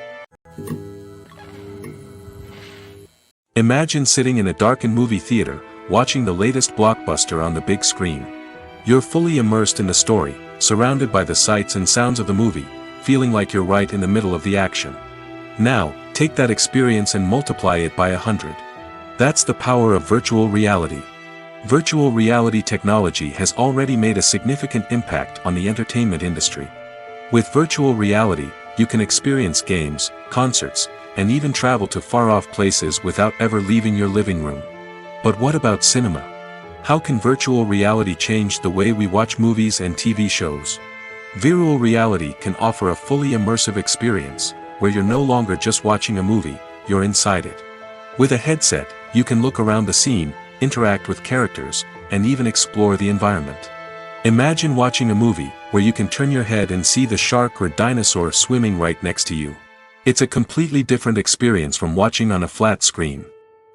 Imagine sitting in a darkened movie theater, watching the latest blockbuster on the big screen. You're fully immersed in the story, surrounded by the sights and sounds of the movie, feeling like you're right in the middle of the action. Now, take that experience and multiply it by 100. That's the power of virtual reality. Virtual reality technology has already made a significant impact on the entertainment industry. With virtual reality, you can experience games, concerts, and even travel to far-off places without ever leaving your living room. But what about cinema? How can virtual reality change the way we watch movies and TV shows? Virtual reality can offer a fully immersive experience, where you're no longer just watching a movie, you're inside it. With a headset, you can look around the scene, interact with characters, and even explore the environment. Imagine watching a movie, where you can turn your head and see the shark or dinosaur swimming right next to you. It's a completely different experience from watching on a flat screen.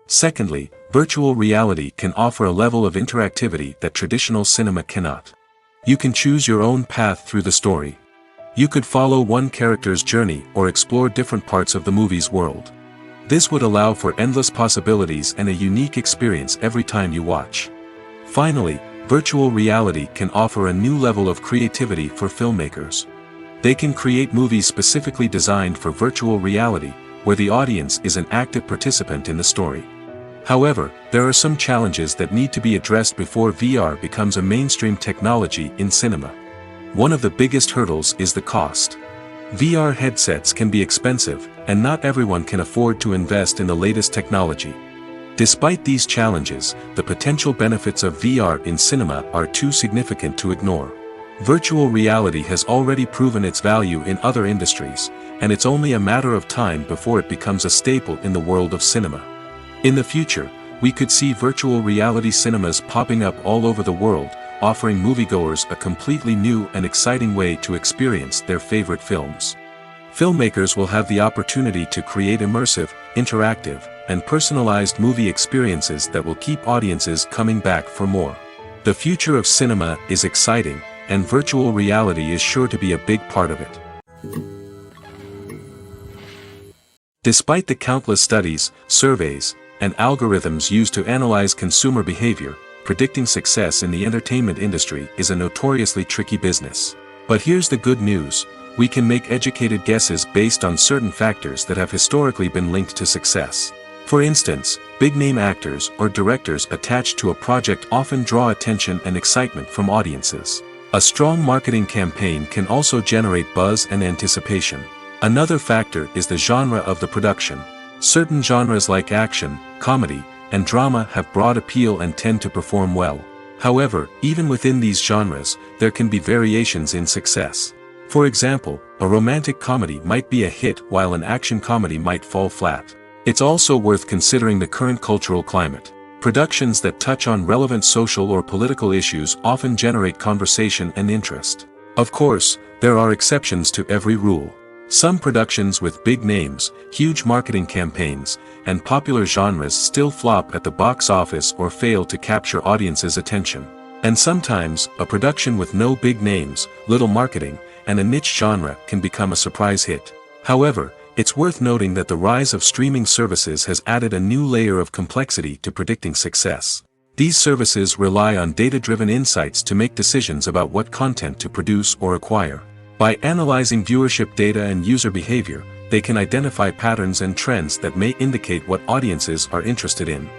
Secondly, virtual reality can offer a level of interactivity that traditional cinema cannot. You can choose your own path through the story. You could follow one character's journey or explore different parts of the movie's world. This would allow for endless possibilities and a unique experience every time you watch. Finally, virtual reality can offer a new level of creativity for filmmakers. They can create movies specifically designed for virtual reality, where the audience is an active participant in the story. However, there are some challenges that need to be addressed before VR becomes a mainstream technology in cinema. One of the biggest hurdles is the cost. VR headsets can be expensive, and not everyone can afford to invest in the latest technology. Despite these challenges, the potential benefits of VR in cinema are too significant to ignore. Virtual reality has already proven its value in other industries, and it's only a matter of time before it becomes a staple in the world of cinema. In the future, we could see virtual reality cinemas popping up all over the world, offering moviegoers a completely new and exciting way to experience their favorite films. Filmmakers will have the opportunity to create immersive, interactive, and personalized movie experiences that will keep audiences coming back for more. The future of cinema is exciting, and virtual reality is sure to be a big part of it. Despite the countless studies, surveys, and algorithms used to analyze consumer behavior, predicting success in the entertainment industry is a notoriously tricky business. But here's the good news: we can make educated guesses based on certain factors that have historically been linked to success. For instance, big-name actors or directors attached to a project often draw attention and excitement from audiences. A strong marketing campaign can also generate buzz and anticipation. Another factor is the genre of the production. Certain genres like action, comedy, and drama have broad appeal and tend to perform well. However, even within these genres, there can be variations in success. For example, a romantic comedy might be a hit while an action comedy might fall flat. It's also worth considering the current cultural climate. Productions that touch on relevant social or political issues often generate conversation and interest. Of course, there are exceptions to every rule. Some productions with big names, huge marketing campaigns, and popular genres still flop at the box office or fail to capture audiences' attention. And sometimes, a production with no big names, little marketing, and a niche genre can become a surprise hit. However, it's worth noting that the rise of streaming services has added a new layer of complexity to predicting success. These services rely on data-driven insights to make decisions about what content to produce or acquire. By analyzing viewership data and user behavior, they can identify patterns and trends that may indicate what audiences are interested in.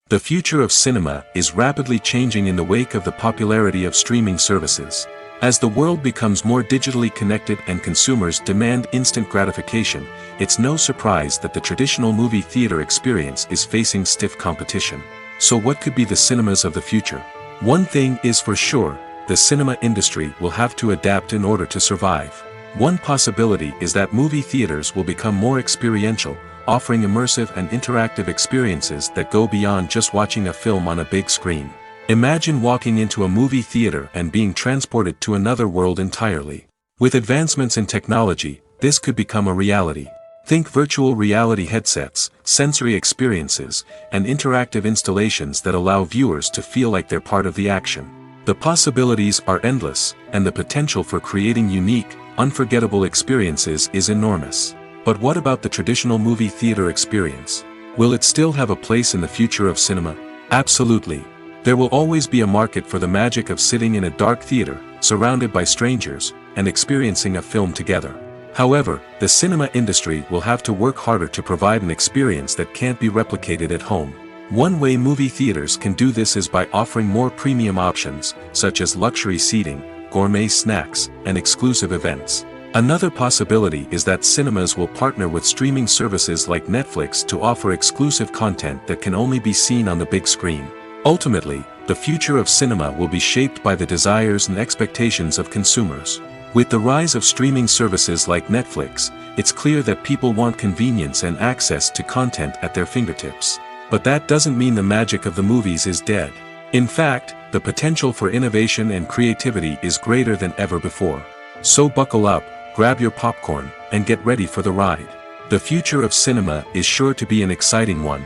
The future of cinema is rapidly changing in the wake of the popularity of streaming services. As the world becomes more digitally connected and consumers demand instant gratification, it's no surprise that the traditional movie theater experience is facing stiff competition. So what could be the cinemas of the future? One thing is for sure, the cinema industry will have to adapt in order to survive. One possibility is that movie theaters will become more experiential, offering immersive and interactive experiences that go beyond just watching a film on a big screen. Imagine walking into a movie theater and being transported to another world entirely. With advancements in technology, this could become a reality. Think virtual reality headsets, sensory experiences, and interactive installations that allow viewers to feel like they're part of the action. The possibilities are endless, and the potential for creating unique, unforgettable experiences is enormous. But what about the traditional movie theater experience? Will it still have a place in the future of cinema? Absolutely. There will always be a market for the magic of sitting in a dark theater, surrounded by strangers, and experiencing a film together. However, the cinema industry will have to work harder to provide an experience that can't be replicated at home. One way movie theaters can do this is by offering more premium options, such as luxury seating, gourmet snacks, and exclusive events. Another possibility is that cinemas will partner with streaming services like Netflix to offer exclusive content that can only be seen on the big screen. Ultimately, the future of cinema will be shaped by the desires and expectations of consumers. With the rise of streaming services like Netflix, it's clear that people want convenience and access to content at their fingertips. But that doesn't mean the magic of the movies is dead. In fact, the potential for innovation and creativity is greater than ever before. So buckle up, grab your popcorn, and get ready for the ride. The future of cinema is sure to be an exciting one.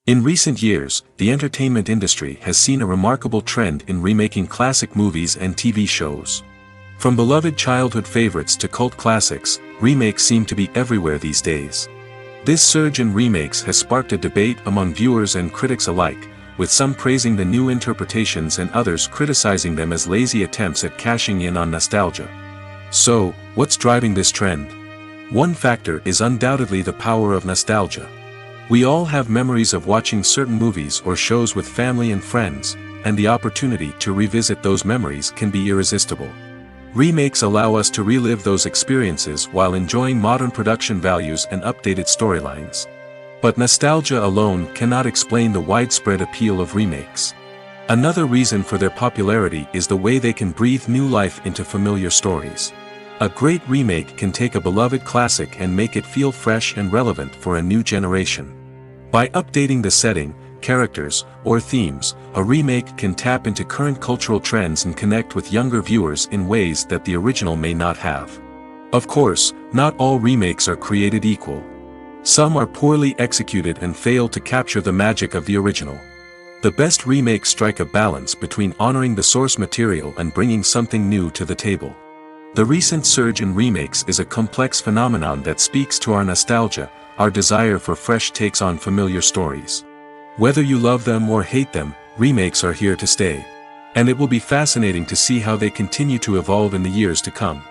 In recent years, the entertainment industry has seen a remarkable trend in remaking classic movies and TV shows. From beloved childhood favorites to cult classics, remakes seem to be everywhere these days. This surge in remakes has sparked a debate among viewers and critics alike, with some praising the new interpretations and others criticizing them as lazy attempts at cashing in on nostalgia. So, what's driving this trend? One factor is undoubtedly the power of nostalgia. We all have memories of watching certain movies or shows with family and friends, and the opportunity to revisit those memories can be irresistible. Remakes allow us to relive those experiences while enjoying modern production values and updated storylines. But nostalgia alone cannot explain the widespread appeal of remakes. Another reason for their popularity is the way they can breathe new life into familiar stories. A great remake can take a beloved classic and make it feel fresh and relevant for a new generation. By updating the setting, characters, or themes, a remake can tap into current cultural trends and connect with younger viewers in ways that the original may not have. Of course, not all remakes are created equal. Some are poorly executed and fail to capture the magic of the original. The best remakes strike a balance between honoring the source material and bringing something new to the table. The recent surge in remakes is a complex phenomenon that speaks to our nostalgia, our desire for fresh takes on familiar stories. Whether you love them or hate them, remakes are here to stay. And it will be fascinating to see how they continue to evolve in the years to come.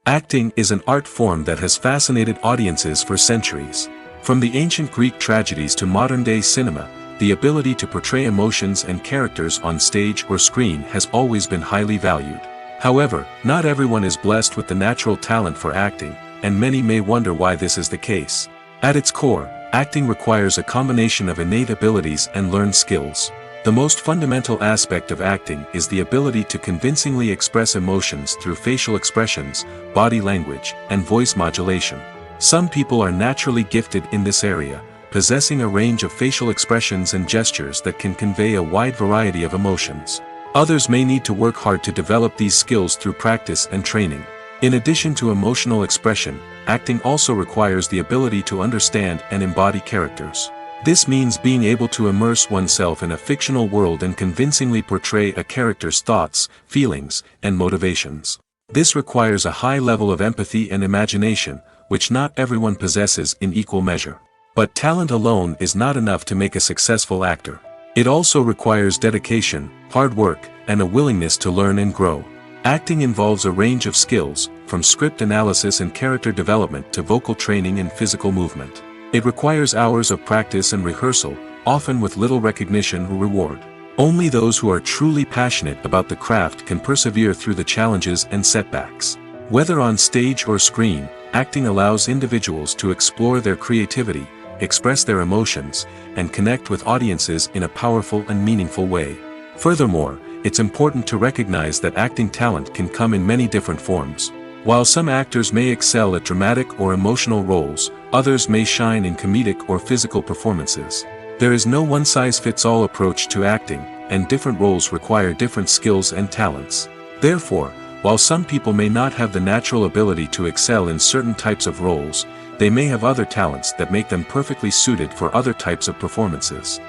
Acting is an art form that has fascinated audiences for centuries. From the ancient Greek tragedies to modern-day cinema, the ability to portray emotions and characters on stage or screen has always been highly valued. However, not everyone is blessed with the natural talent for acting, and many may wonder why this is the case. At its core, acting requires a combination of innate abilities and learned skills. The most fundamental aspect of acting is the ability to convincingly express emotions through facial expressions, body language, and voice modulation. Some people are naturally gifted in this area, possessing a range of facial expressions and gestures that can convey a wide variety of emotions. Others may need to work hard to develop these skills through practice and training. In addition to emotional expression, acting also requires the ability to understand and embody characters. This means being able to immerse oneself in a fictional world and convincingly portray a character's thoughts, feelings, and motivations. This requires a high level of empathy and imagination, which not everyone possesses in equal measure. But talent alone is not enough to make a successful actor. It also requires dedication, hard work, and a willingness to learn and grow. Acting involves a range of skills, from script analysis and character development to vocal training and physical movement. It requires hours of practice and rehearsal, often with little recognition or reward. Only those who are truly passionate about the craft can persevere through the challenges and setbacks. Whether on stage or screen, acting allows individuals to explore their creativity, express their emotions, and connect with audiences in a powerful and meaningful way. Furthermore, it's important to recognize that acting talent can come in many different forms. While some actors may excel at dramatic or emotional roles, others may shine in comedic or physical performances. There is no one-size-fits-all approach to acting, and different roles require different skills and talents. Therefore, while some people may not have the natural ability to excel in certain types of roles, they may have other talents that make them perfectly suited for other types of performances.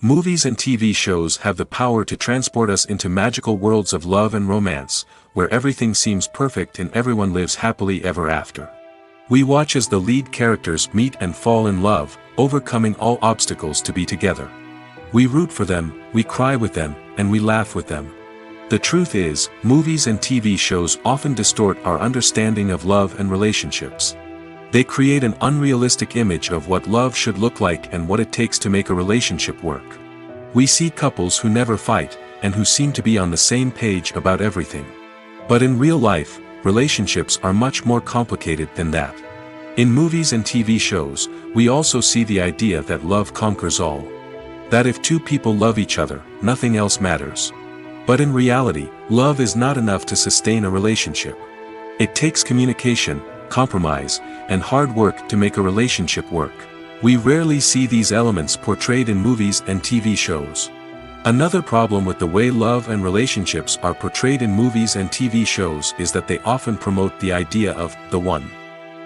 Movies and TV shows have the power to transport us into magical worlds of love and romance, where everything seems perfect and everyone lives happily ever after. We watch as the lead characters meet and fall in love, overcoming all obstacles to be together. We root for them, we cry with them, and we laugh with them. The truth is, movies and TV shows often distort our understanding of love and relationships. They create an unrealistic image of what love should look like and what it takes to make a relationship work. We see couples who never fight, and who seem to be on the same page about everything. But in real life, relationships are much more complicated than that. In movies and TV shows, we also see the idea that love conquers all. That if two people love each other, nothing else matters. But in reality, love is not enough to sustain a relationship. It takes communication, compromise, and hard work to make a relationship work. We rarely see these elements portrayed in movies and TV shows. Another problem with the way love and relationships are portrayed in movies and TV shows is that they often promote the idea of the one.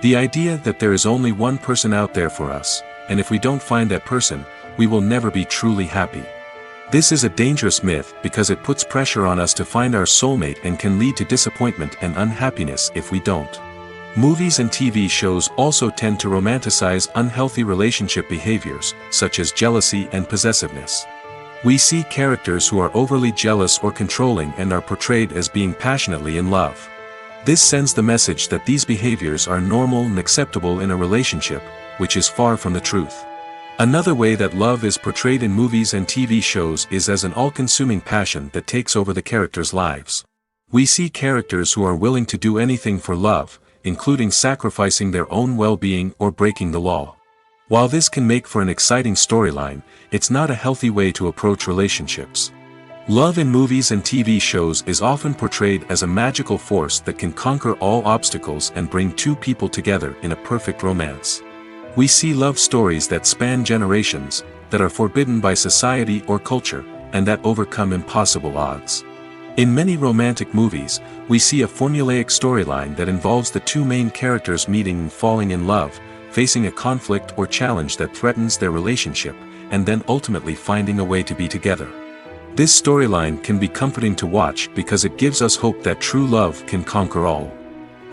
The idea that there is only one person out there for us, and if we don't find that person, we will never be truly happy. This is a dangerous myth because it puts pressure on us to find our soulmate and can lead to disappointment and unhappiness if we don't. Movies and TV shows also tend to romanticize unhealthy relationship behaviors, such as jealousy and possessiveness. We see characters who are overly jealous or controlling and are portrayed as being passionately in love. This sends the message that these behaviors are normal and acceptable in a relationship, which is far from the truth. Another way that love is portrayed in movies and TV shows is as an all-consuming passion that takes over the characters' lives. We see characters who are willing to do anything for love, including sacrificing their own well-being or breaking the law. While this can make for an exciting storyline, it's not a healthy way to approach relationships. Love in movies and TV shows is often portrayed as a magical force that can conquer all obstacles and bring two people together in a perfect romance. We see love stories that span generations, that are forbidden by society or culture, and that overcome impossible odds. In many romantic movies, we see a formulaic storyline that involves the two main characters meeting and falling in love, facing a conflict or challenge that threatens their relationship, and then ultimately finding a way to be together. This storyline can be comforting to watch because it gives us hope that true love can conquer all.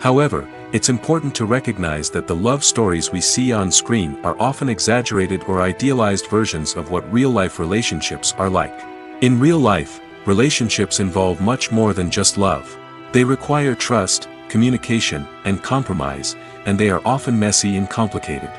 However, it's important to recognize that the love stories we see on screen are often exaggerated or idealized versions of what real-life relationships are like. In real life, relationships involve much more than just love. They require trust, communication, and compromise, and they are often messy and complicated.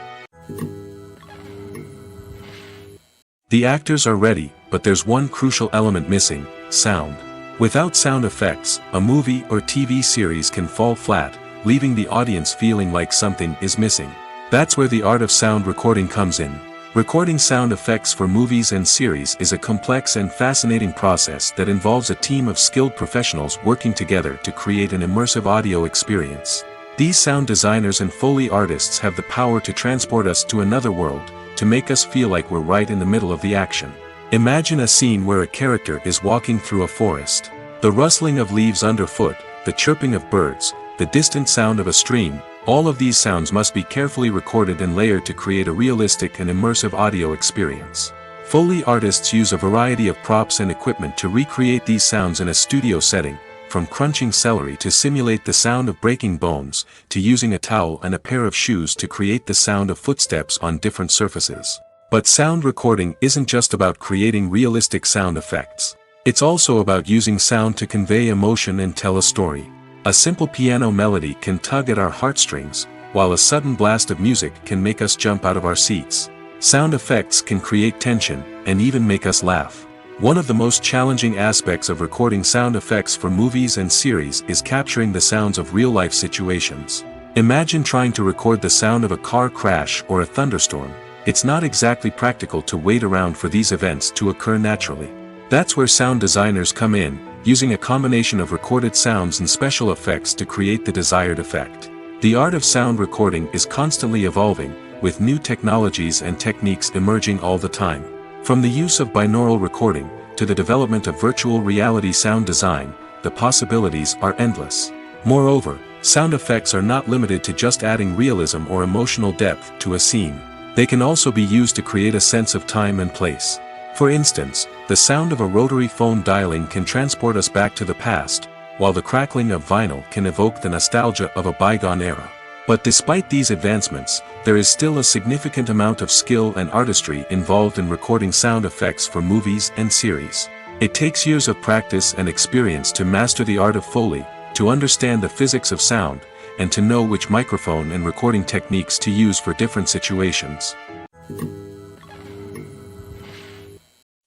The actors are ready, but there's one crucial element missing: sound. Without sound effects, a movie or TV series can fall flat, leaving the audience feeling like something is missing. That's where the art of sound recording comes in. Recording sound effects for movies and series is a complex and fascinating process that involves a team of skilled professionals working together to create an immersive audio experience. These sound designers and Foley artists have the power to transport us to another world, to make us feel like we're right in the middle of the action. Imagine a scene where a character is walking through a forest. The rustling of leaves underfoot, the chirping of birds, the distant sound of a stream, all of these sounds must be carefully recorded and layered to create a realistic and immersive audio experience. Foley artists use a variety of props and equipment to recreate these sounds in a studio setting, from crunching celery to simulate the sound of breaking bones, to using a towel and a pair of shoes to create the sound of footsteps on different surfaces. But sound recording isn't just about creating realistic sound effects. It's also about using sound to convey emotion and tell a story. A simple piano melody can tug at our heartstrings, while a sudden blast of music can make us jump out of our seats. Sound effects can create tension, and even make us laugh. One of the most challenging aspects of recording sound effects for movies and series is capturing the sounds of real-life situations. Imagine trying to record the sound of a car crash or a thunderstorm. It's not exactly practical to wait around for these events to occur naturally. That's where sound designers come in, using a combination of recorded sounds and special effects to create the desired effect. The art of sound recording is constantly evolving, with new technologies and techniques emerging all the time. From the use of binaural recording, to the development of virtual reality sound design, the possibilities are endless. Moreover, sound effects are not limited to just adding realism or emotional depth to a scene. They can also be used to create a sense of time and place. For instance, the sound of a rotary phone dialing can transport us back to the past, while the crackling of vinyl can evoke the nostalgia of a bygone era. But despite these advancements, there is still a significant amount of skill and artistry involved in recording sound effects for movies and series. It takes years of practice and experience to master the art of Foley, to understand the physics of sound, and to know which microphone and recording techniques to use for different situations.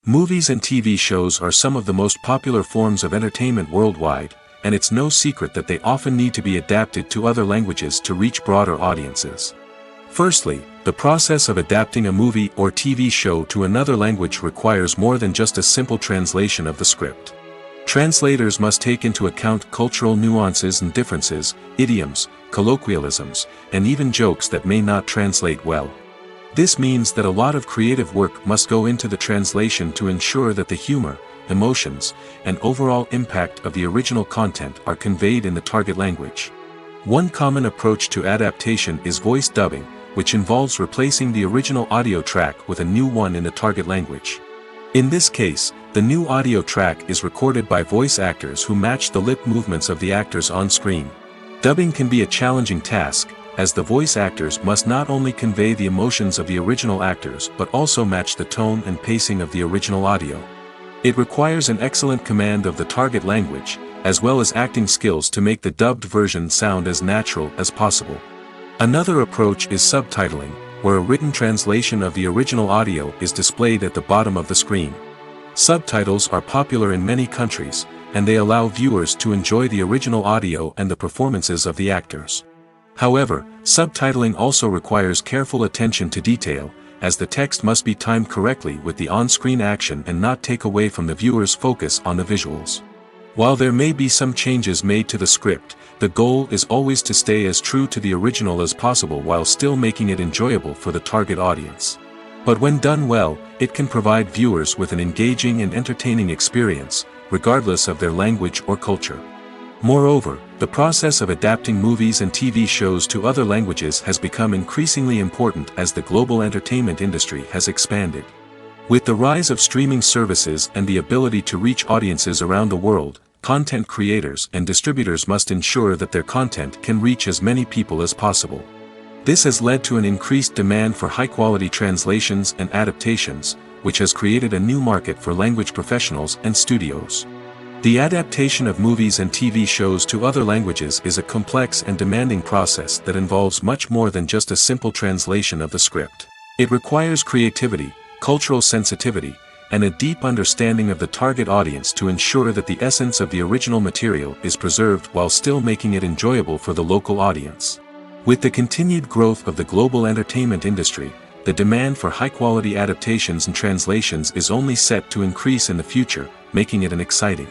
Movies and TV shows are some of the most popular forms of entertainment worldwide, and it's no secret that they often need to be adapted to other languages to reach broader audiences. Firstly, the process of adapting a movie or TV show to another language requires more than just a simple translation of the script. Translators must take into account cultural nuances and differences, idioms, colloquialisms, and even jokes that may not translate well. This means that a lot of creative work must go into the translation to ensure that the humor, emotions, and overall impact of the original content are conveyed in the target language. One common approach to adaptation is voice dubbing, which involves replacing the original audio track with a new one in the target language. In this case, the new audio track is recorded by voice actors who match the lip movements of the actors on screen. Dubbing can be a challenging task, as the voice actors must not only convey the emotions of the original actors but also match the tone and pacing of the original audio. It requires an excellent command of the target language, as well as acting skills to make the dubbed version sound as natural as possible. Another approach is subtitling, where a written translation of the original audio is displayed at the bottom of the screen. Subtitles are popular in many countries, and they allow viewers to enjoy the original audio and the performances of the actors. However, subtitling also requires careful attention to detail, as the text must be timed correctly with the on-screen action and not take away from the viewer's focus on the visuals. While there may be some changes made to the script, the goal is always to stay as true to the original as possible while still making it enjoyable for the target audience. But when done well, it can provide viewers with an engaging and entertaining experience, regardless of their language or culture. Moreover, the process of adapting movies and TV shows to other languages has become increasingly important as the global entertainment industry has expanded. With the rise of streaming services and the ability to reach audiences around the world, content creators and distributors must ensure that their content can reach as many people as possible. This has led to an increased demand for high-quality translations and adaptations, which has created a new market for language professionals and studios. The adaptation of movies and TV shows to other languages is a complex and demanding process that involves much more than just a simple translation of the script. It requires creativity, cultural sensitivity, and a deep understanding of the target audience to ensure that the essence of the original material is preserved while still making it enjoyable for the local audience. With the continued growth of the global entertainment industry, the demand for high-quality adaptations and translations is only set to increase in the future, making it an exciting.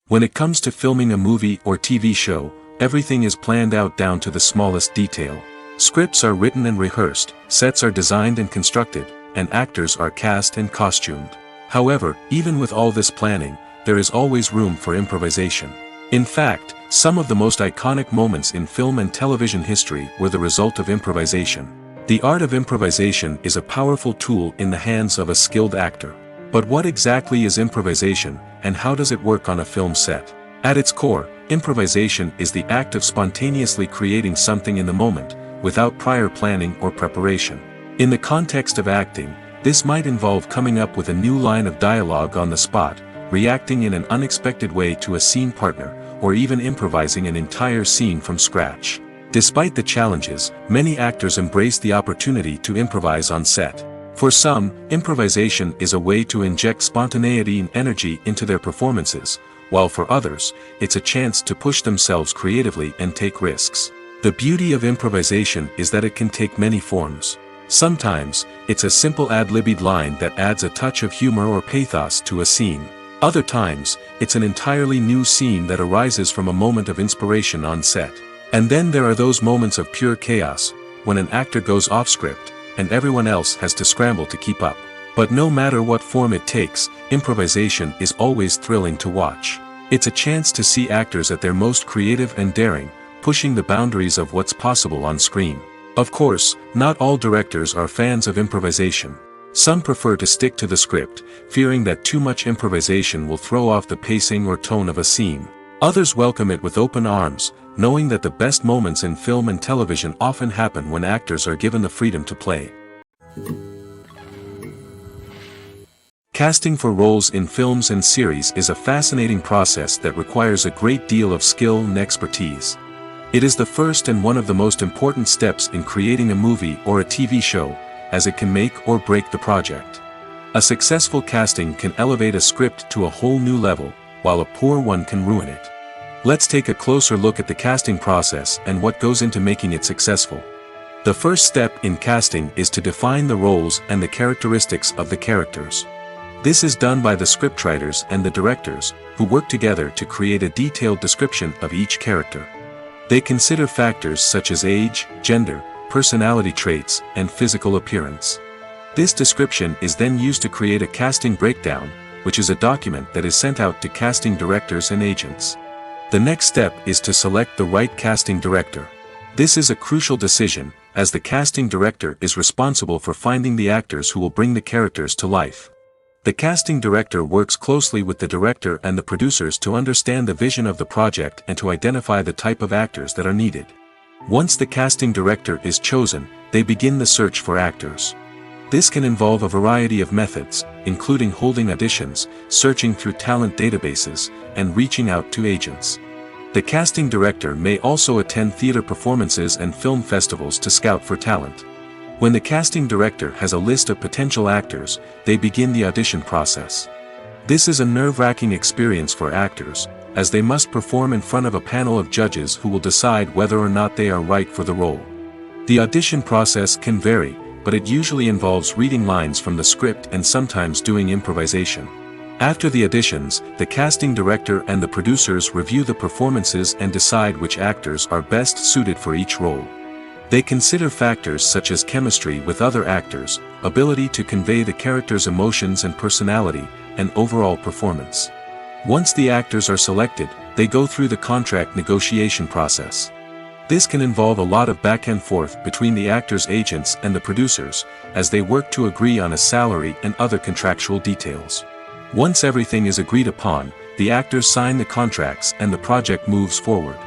When it comes to filming a movie or TV show, everything is planned out down to the smallest detail. Scripts are written and rehearsed, sets are designed and constructed, and actors are cast and costumed. However, even with all this planning, there is always room for improvisation. In fact, some of the most iconic moments in film and television history were the result of improvisation. The art of improvisation is a powerful tool in the hands of a skilled actor. But what exactly is improvisation, and how does it work on a film set? At its core, improvisation is the act of spontaneously creating something in the moment, without prior planning or preparation. In the context of acting, this might involve coming up with a new line of dialogue on the spot, reacting in an unexpected way to a scene partner, or even improvising an entire scene from scratch. Despite the challenges, many actors embrace the opportunity to improvise on set. For some, improvisation is a way to inject spontaneity and energy into their performances, while for others, it's a chance to push themselves creatively and take risks. The beauty of improvisation is that it can take many forms. Sometimes, it's a simple ad-libbed line that adds a touch of humor or pathos to a scene. Other times, it's an entirely new scene that arises from a moment of inspiration on set. And then there are those moments of pure chaos, when an actor goes off script, and everyone else has to scramble to keep up. But no matter what form it takes, improvisation is always thrilling to watch. It's a chance to see actors at their most creative and daring, pushing the boundaries of what's possible on screen. Of course, not all directors are fans of improvisation. Some prefer to stick to the script, fearing that too much improvisation will throw off the pacing or tone of a scene. Others welcome it with open arms, knowing that the best moments in film and television often happen when actors are given the freedom to play. Casting for roles in films and series is a fascinating process that requires a great deal of skill and expertise. It is the first and one of the most important steps in creating a movie or a TV show, as it can make or break the project. A successful casting can elevate a script to a whole new level, while a poor one can ruin it. Let's take a closer look at the casting process and what goes into making it successful. The first step in casting is to define the roles and the characteristics of the characters. This is done by the scriptwriters and the directors, who work together to create a detailed description of each character. They consider factors such as age, gender, personality traits, and physical appearance. This description is then used to create a casting breakdown, which is a document that is sent out to casting directors and agents. The next step is to select the right casting director. This is a crucial decision, as the casting director is responsible for finding the actors who will bring the characters to life. The casting director works closely with the director and the producers to understand the vision of the project and to identify the type of actors that are needed. Once the casting director is chosen, they begin the search for actors. This can involve a variety of methods, including holding auditions, searching through talent databases, and reaching out to agents. The casting director may also attend theater performances and film festivals to scout for talent. When the casting director has a list of potential actors, they begin the audition process. This is a nerve-wracking experience for actors, as they must perform in front of a panel of judges who will decide whether or not they are right for the role. The audition process can vary, but it usually involves reading lines from the script and sometimes doing improvisation. After the auditions, the casting director and the producers review the performances and decide which actors are best suited for each role. They consider factors such as chemistry with other actors, ability to convey the character's emotions and personality, and overall performance. Once the actors are selected, they go through the contract negotiation process. This can involve a lot of back and forth between the actors' agents and the producers, as they work to agree on a salary and other contractual details. Once everything is agreed upon, the actors sign the contracts and the project moves forward.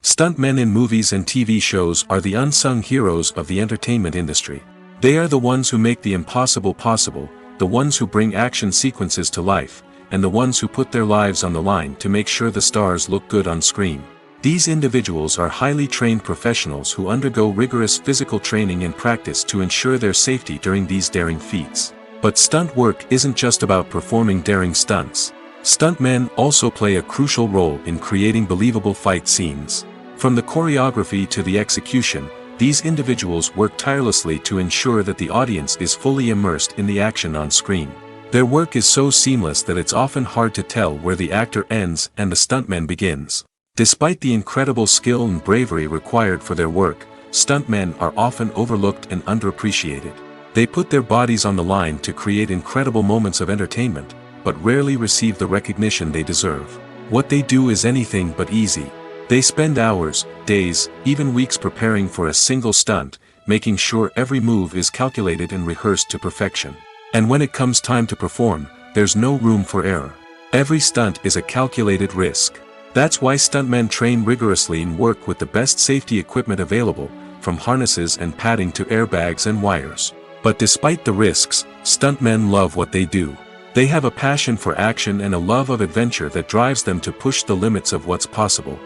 Stuntmen in movies and TV shows are the unsung heroes of the entertainment industry. They are the ones who make the impossible possible, the ones who bring action sequences to life, and the ones who put their lives on the line to make sure the stars look good on screen. These individuals are highly trained professionals who undergo rigorous physical training and practice to ensure their safety during these daring feats. But stunt work isn't just about performing daring stunts. Stuntmen also play a crucial role in creating believable fight scenes. From the choreography to the execution, these individuals work tirelessly to ensure that the audience is fully immersed in the action on screen. Their work is so seamless that it's often hard to tell where the actor ends and the stuntman begins. Despite the incredible skill and bravery required for their work, stuntmen are often overlooked and underappreciated. They put their bodies on the line to create incredible moments of entertainment, but rarely receive the recognition they deserve. What they do is anything but easy. They spend hours, days, even weeks preparing for a single stunt, making sure every move is calculated and rehearsed to perfection. And when it comes time to perform, there's no room for error. Every stunt is a calculated risk. That's why stuntmen train rigorously and work with the best safety equipment available, from harnesses and padding to airbags and wires. But despite the risks, stuntmen love what they do. They have a passion for action and a love of adventure that drives them to push the limits of what's possible.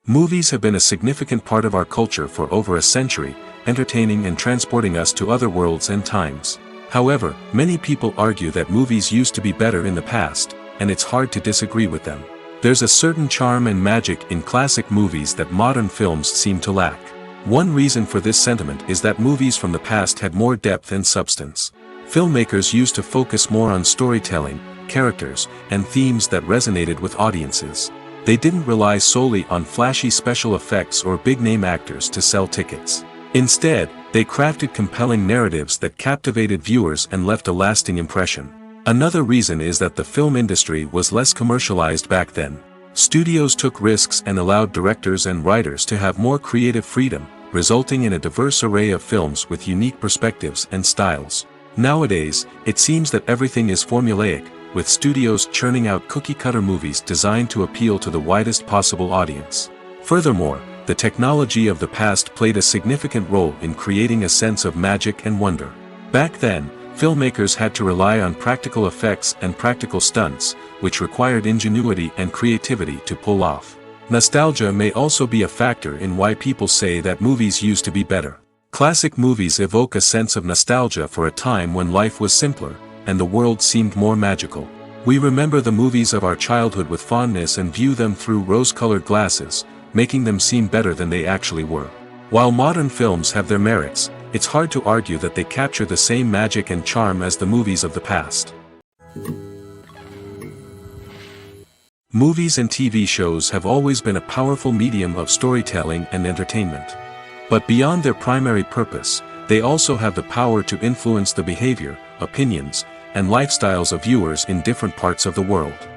Movies have been a significant part of our culture for over a century, entertaining and transporting us to other worlds and times. However, many people argue that movies used to be better in the past, and it's hard to disagree with them. There's a certain charm and magic in classic movies that modern films seem to lack. One reason for this sentiment is that movies from the past had more depth and substance. Filmmakers used to focus more on storytelling, characters, and themes that resonated with audiences. They didn't rely solely on flashy special effects or big-name actors to sell tickets. Instead, they crafted compelling narratives that captivated viewers and left a lasting impression. Another reason is that the film industry was less commercialized back then. Studios took risks and allowed directors and writers to have more creative freedom, resulting in a diverse array of films with unique perspectives and styles. Nowadays, it seems that everything is formulaic, with studios churning out cookie-cutter movies designed to appeal to the widest possible audience. Furthermore, the technology of the past played a significant role in creating a sense of magic and wonder. Back then, filmmakers had to rely on practical effects and practical stunts, which required ingenuity and creativity to pull off. Nostalgia may also be a factor in why people say that movies used to be better. Classic movies evoke a sense of nostalgia for a time when life was simpler, and the world seemed more magical. We remember the movies of our childhood with fondness and view them through rose-colored glasses, making them seem better than they actually were. While modern films have their merits, it's hard to argue that they capture the same magic and charm as the movies of the past. Movies and TV shows have always been a powerful medium of storytelling and entertainment. But beyond their primary purpose, they also have the power to influence the behavior, opinions, and lifestyles of viewers in different parts of the world.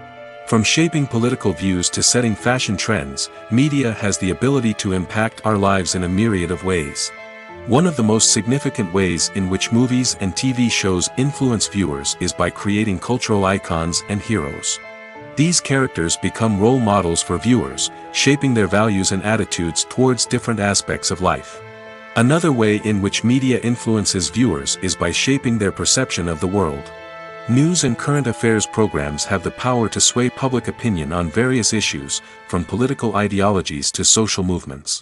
From shaping political views to setting fashion trends, media has the ability to impact our lives in a myriad of ways. One of the most significant ways in which movies and TV shows influence viewers is by creating cultural icons and heroes. These characters become role models for viewers, shaping their values and attitudes towards different aspects of life. Another way in which media influences viewers is by shaping their perception of the world. News and current affairs programs have the power to sway public opinion on various issues, from political ideologies to social movements.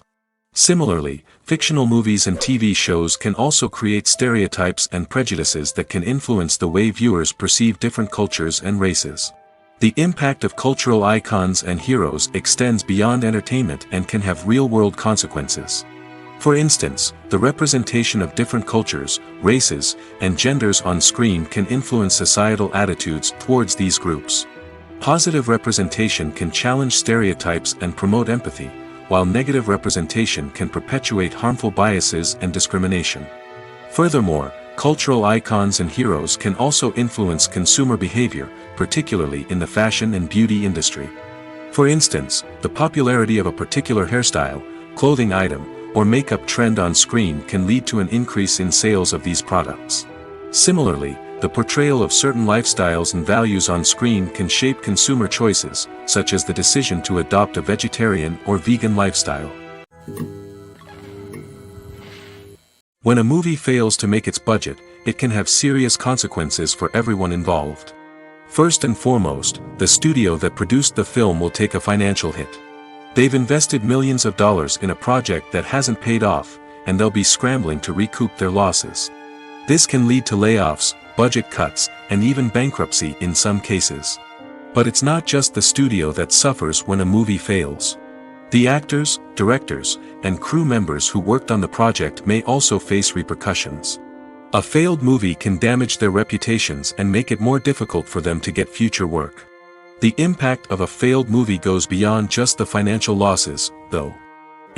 Similarly, fictional movies and TV shows can also create stereotypes and prejudices that can influence the way viewers perceive different cultures and races. The impact of cultural icons and heroes extends beyond entertainment and can have real-world consequences. For instance, the representation of different cultures, races, and genders on screen can influence societal attitudes towards these groups. Positive representation can challenge stereotypes and promote empathy, while negative representation can perpetuate harmful biases and discrimination. Furthermore, cultural icons and heroes can also influence consumer behavior, particularly in the fashion and beauty industry. For instance, the popularity of a particular hairstyle, clothing item, or makeup trend on screen can lead to an increase in sales of these products. Similarly, the portrayal of certain lifestyles and values on screen can shape consumer choices, such as the decision to adopt a vegetarian or vegan lifestyle. When a movie fails to make its budget, it can have serious consequences for everyone involved. First and foremost, the studio that produced the film will take a financial hit. They've invested millions of dollars in a project that hasn't paid off, and they'll be scrambling to recoup their losses. This can lead to layoffs, budget cuts, and even bankruptcy in some cases. But it's not just the studio that suffers when a movie fails. The actors, directors, and crew members who worked on the project may also face repercussions. A failed movie can damage their reputations and make it more difficult for them to get future work. The impact of a failed movie goes beyond just the financial losses, though.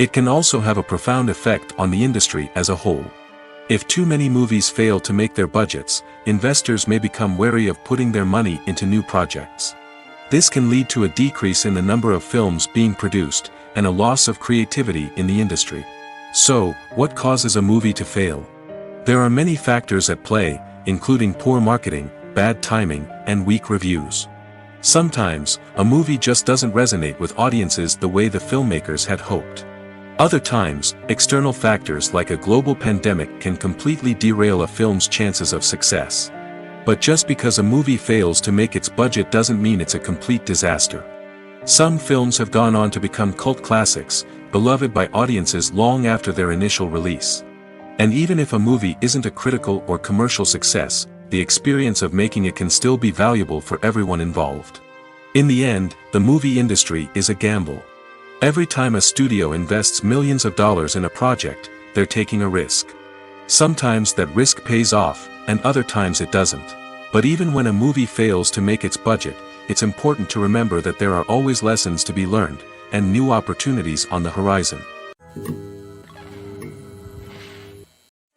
It can also have a profound effect on the industry as a whole. If too many movies fail to make their budgets, investors may become wary of putting their money into new projects. This can lead to a decrease in the number of films being produced, and a loss of creativity in the industry. So, what causes a movie to fail? There are many factors at play, including poor marketing, bad timing, and weak reviews. Sometimes, a movie just doesn't resonate with audiences the way the filmmakers had hoped. Other times, external factors like a global pandemic can completely derail a film's chances of success. But just because a movie fails to make its budget doesn't mean it's a complete disaster. Some films have gone on to become cult classics, beloved by audiences long after their initial release. And even if a movie isn't a critical or commercial success, the experience of making it can still be valuable for everyone involved. In the end, the movie industry is a gamble. Every time a studio invests millions of dollars in a project, they're taking a risk. Sometimes that risk pays off, and other times it doesn't. But even when a movie fails to make its budget, it's important to remember that there are always lessons to be learned, and new opportunities on the horizon.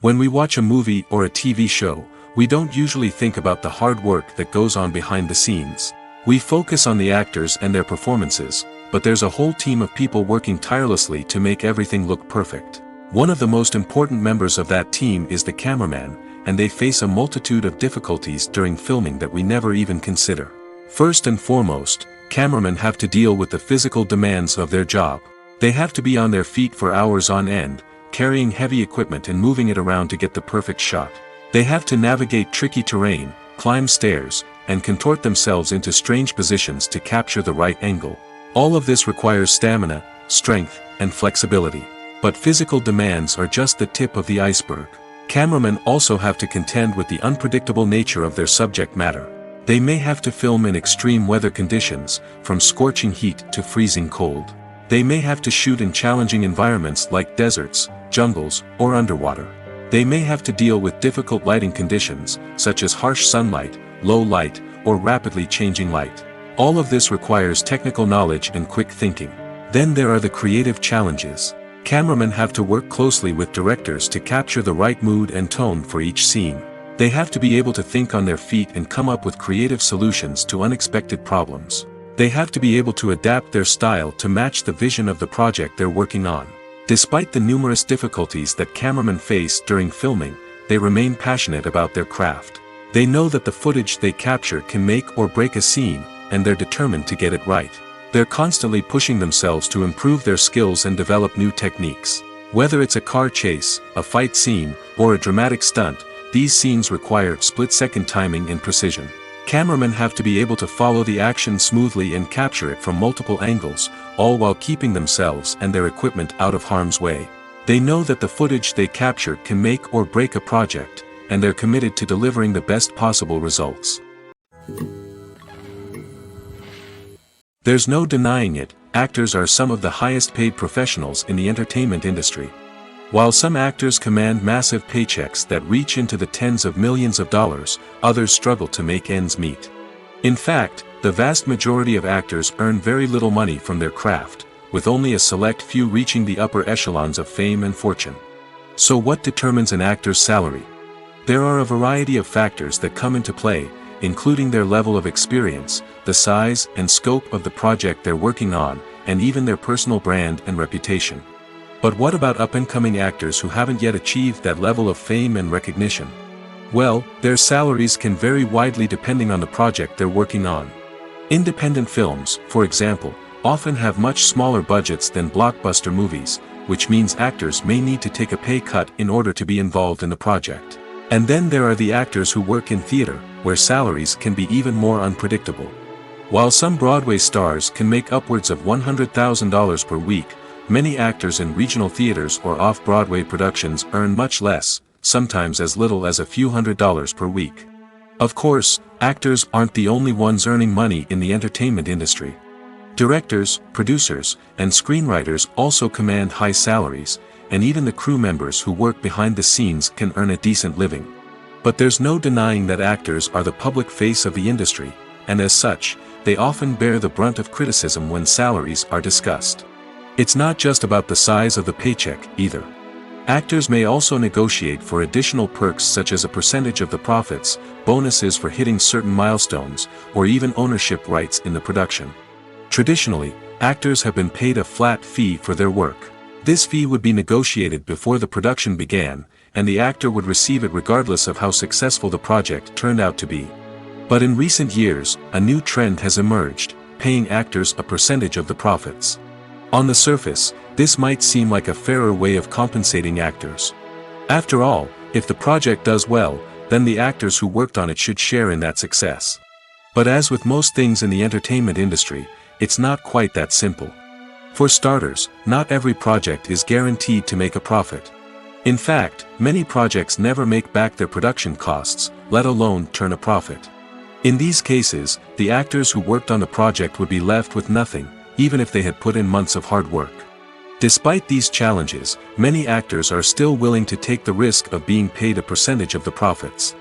When we watch a movie or a TV show, we don't usually think about the hard work that goes on behind the scenes. We focus on the actors and their performances, but there's a whole team of people working tirelessly to make everything look perfect. One of the most important members of that team is the cameraman, and they face a multitude of difficulties during filming that we never even consider. First and foremost, cameramen have to deal with the physical demands of their job. They have to be on their feet for hours on end, carrying heavy equipment and moving it around to get the perfect shot. They have to navigate tricky terrain, climb stairs, and contort themselves into strange positions to capture the right angle. All of this requires stamina, strength, and flexibility. But physical demands are just the tip of the iceberg. Cameramen also have to contend with the unpredictable nature of their subject matter. They may have to film in extreme weather conditions, from scorching heat to freezing cold. They may have to shoot in challenging environments like deserts, jungles, or underwater. They may have to deal with difficult lighting conditions, such as harsh sunlight, low light, or rapidly changing light. All of this requires technical knowledge and quick thinking. Then there are the creative challenges. Cameramen have to work closely with directors to capture the right mood and tone for each scene. They have to be able to think on their feet and come up with creative solutions to unexpected problems. They have to be able to adapt their style to match the vision of the project they're working on. Despite the numerous difficulties that cameramen face during filming, they remain passionate about their craft. They know that the footage they capture can make or break a scene, and they're determined to get it right. They're constantly pushing themselves to improve their skills and develop new techniques. Whether it's a car chase, a fight scene, or a dramatic stunt, these scenes require split-second timing and precision. Cameramen have to be able to follow the action smoothly and capture it from multiple angles, all while keeping themselves and their equipment out of harm's way. They know that the footage they capture can make or break a project, and they're committed to delivering the best possible results. There's no denying it, actors are some of the highest paid professionals in the entertainment industry. While some actors command massive paychecks that reach into the tens of millions of dollars, others struggle to make ends meet. In fact, the vast majority of actors earn very little money from their craft, with only a select few reaching the upper echelons of fame and fortune. So what determines an actor's salary? There are a variety of factors that come into play, including their level of experience, the size and scope of the project they're working on, and even their personal brand and reputation. But what about up-and-coming actors who haven't yet achieved that level of fame and recognition? Well, their salaries can vary widely depending on the project they're working on. Independent films, for example, often have much smaller budgets than blockbuster movies, which means actors may need to take a pay cut in order to be involved in the project. And then there are the actors who work in theater, where salaries can be even more unpredictable. While some Broadway stars can make upwards of $100,000 per week, many actors in regional theaters or off-Broadway productions earn much less, sometimes as little as a few $100s per week. Of course, actors aren't the only ones earning money in the entertainment industry. Directors, producers, and screenwriters also command high salaries, and even the crew members who work behind the scenes can earn a decent living. But there's no denying that actors are the public face of the industry, and as such, they often bear the brunt of criticism when salaries are discussed. It's not just about the size of the paycheck, either. Actors may also negotiate for additional perks such as a percentage of the profits, bonuses for hitting certain milestones, or even ownership rights in the production. Traditionally, actors have been paid a flat fee for their work. This fee would be negotiated before the production began, and the actor would receive it regardless of how successful the project turned out to be. But in recent years, a new trend has emerged, paying actors a percentage of the profits. On the surface, this might seem like a fairer way of compensating actors. After all, if the project does well, then the actors who worked on it should share in that success. But as with most things in the entertainment industry, it's not quite that simple. For starters, not every project is guaranteed to make a profit. In fact, many projects never make back their production costs, let alone turn a profit. In these cases, the actors who worked on the project would be left with nothing, even if they had put in months of hard work. Despite these challenges, many actors are still willing to take the risk of being paid a percentage of the profits.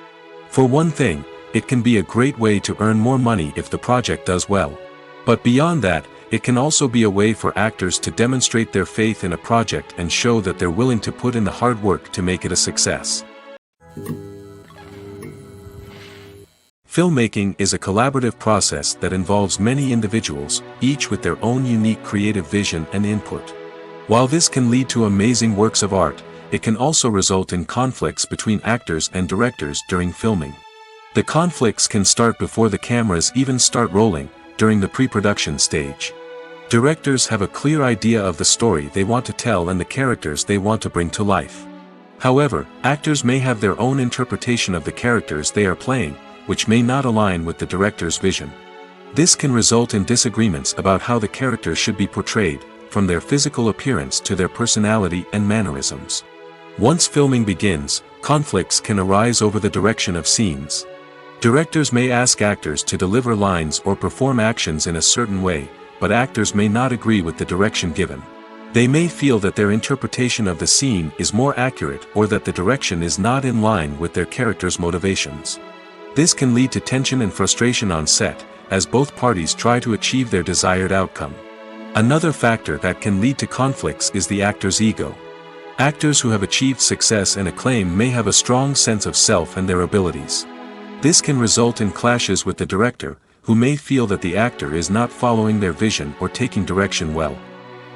For one thing, it can be a great way to earn more money if the project does well. But beyond that, it can also be a way for actors to demonstrate their faith in a project and show that they're willing to put in the hard work to make it a success. Filmmaking is a collaborative process that involves many individuals, each with their own unique creative vision and input. While this can lead to amazing works of art, it can also result in conflicts between actors and directors during filming. The conflicts can start before the cameras even start rolling, during the pre-production stage. Directors have a clear idea of the story they want to tell and the characters they want to bring to life. However, actors may have their own interpretation of the characters they are playing, which may not align with the director's vision. This can result in disagreements about how the characters should be portrayed, from their physical appearance to their personality and mannerisms. Once filming begins, conflicts can arise over the direction of scenes. Directors may ask actors to deliver lines or perform actions in a certain way, but actors may not agree with the direction given. They may feel that their interpretation of the scene is more accurate or that the direction is not in line with their character's motivations. This can lead to tension and frustration on set, as both parties try to achieve their desired outcome. Another factor that can lead to conflicts is the actor's ego. Actors who have achieved success and acclaim may have a strong sense of self and their abilities. This can result in clashes with the director, who may feel that the actor is not following their vision or taking direction well.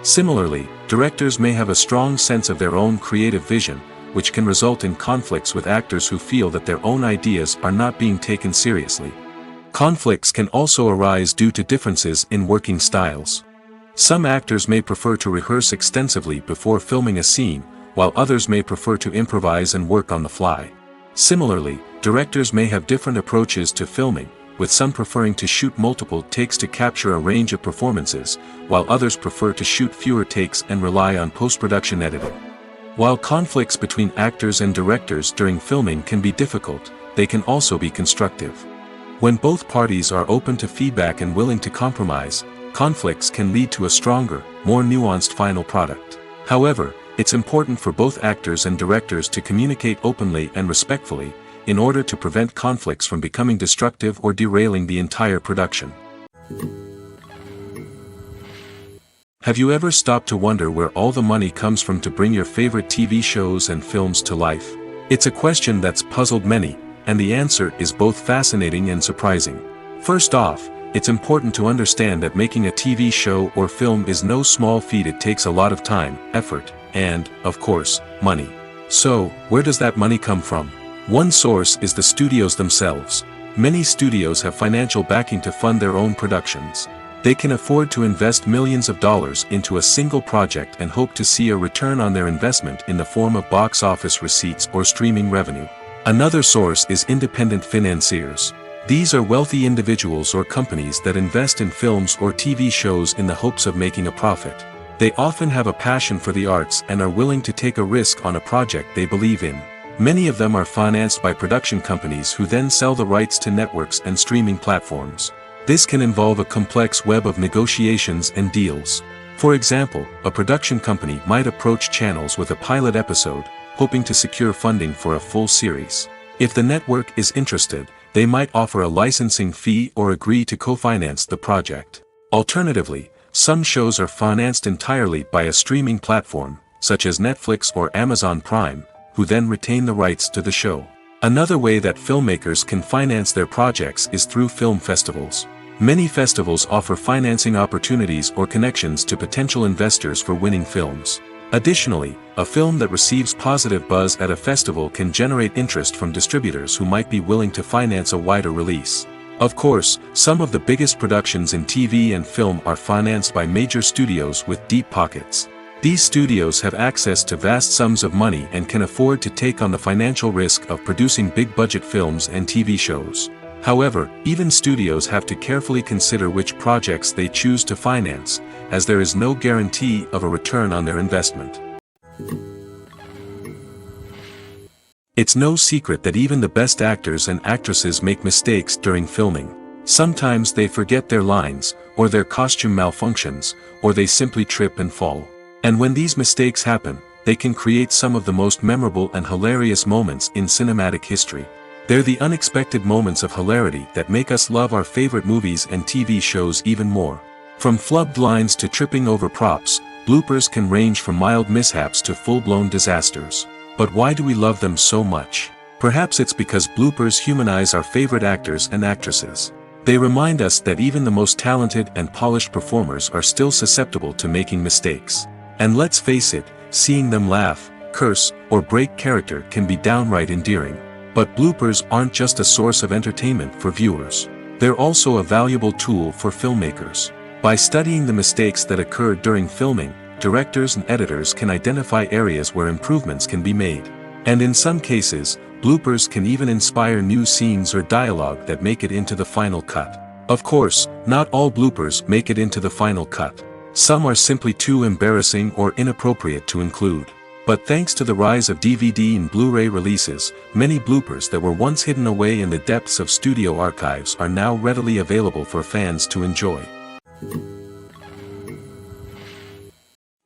Similarly, directors may have a strong sense of their own creative vision, which can result in conflicts with actors who feel that their own ideas are not being taken seriously. Conflicts can also arise due to differences in working styles. Some actors may prefer to rehearse extensively before filming a scene, while others may prefer to improvise and work on the fly. Similarly, directors may have different approaches to filming, with some preferring to shoot multiple takes to capture a range of performances, while others prefer to shoot fewer takes and rely on post-production editing. While conflicts between actors and directors during filming can be difficult, they can also be constructive. When both parties are open to feedback and willing to compromise, conflicts can lead to a stronger, more nuanced final product. However, it's important for both actors and directors to communicate openly and respectfully, in order to prevent conflicts from becoming destructive or derailing the entire production. Have you ever stopped to wonder where all the money comes from to bring your favorite TV shows and films to life? It's a question that's puzzled many, and the answer is both fascinating and surprising. First off, it's important to understand that making a TV show or film is no small feat. It takes a lot of time, effort, and, of course, money. So, where does that money come from? One source is the studios themselves. Many studios have financial backing to fund their own productions. They can afford to invest millions of dollars into a single project and hope to see a return on their investment in the form of box office receipts or streaming revenue. Another source is independent financiers. These are wealthy individuals or companies that invest in films or TV shows in the hopes of making a profit. They often have a passion for the arts and are willing to take a risk on a project they believe in. Many of them are financed by production companies who then sell the rights to networks and streaming platforms. This can involve a complex web of negotiations and deals. For example, a production company might approach channels with a pilot episode, hoping to secure funding for a full series. If the network is interested, they might offer a licensing fee or agree to co-finance the project. Alternatively, some shows are financed entirely by a streaming platform, such as Netflix or Amazon Prime, who then retain the rights to the show. Another way that filmmakers can finance their projects is through film festivals. Many festivals offer financing opportunities or connections to potential investors for winning films. Additionally, a film that receives positive buzz at a festival can generate interest from distributors who might be willing to finance a wider release. Of course, some of the biggest productions in TV and film are financed by major studios with deep pockets. These studios have access to vast sums of money and can afford to take on the financial risk of producing big-budget films and TV shows. However, even studios have to carefully consider which projects they choose to finance, as there is no guarantee of a return on their investment. It's no secret that even the best actors and actresses make mistakes during filming. Sometimes they forget their lines, or their costume malfunctions, or they simply trip and fall. And when these mistakes happen, they can create some of the most memorable and hilarious moments in cinematic history. They're the unexpected moments of hilarity that make us love our favorite movies and TV shows even more. From flubbed lines to tripping over props, bloopers can range from mild mishaps to full-blown disasters. But why do we love them so much? Perhaps it's because bloopers humanize our favorite actors and actresses. They remind us that even the most talented and polished performers are still susceptible to making mistakes. And let's face it, seeing them laugh, curse, or break character can be downright endearing. But bloopers aren't just a source of entertainment for viewers. They're also a valuable tool for filmmakers. By studying the mistakes that occurred during filming, directors and editors can identify areas where improvements can be made. And in some cases, bloopers can even inspire new scenes or dialogue that make it into the final cut. Of course, not all bloopers make it into the final cut. Some are simply too embarrassing or inappropriate to include. But thanks to the rise of DVD and Blu-ray releases, many bloopers that were once hidden away in the depths of studio archives are now readily available for fans to enjoy.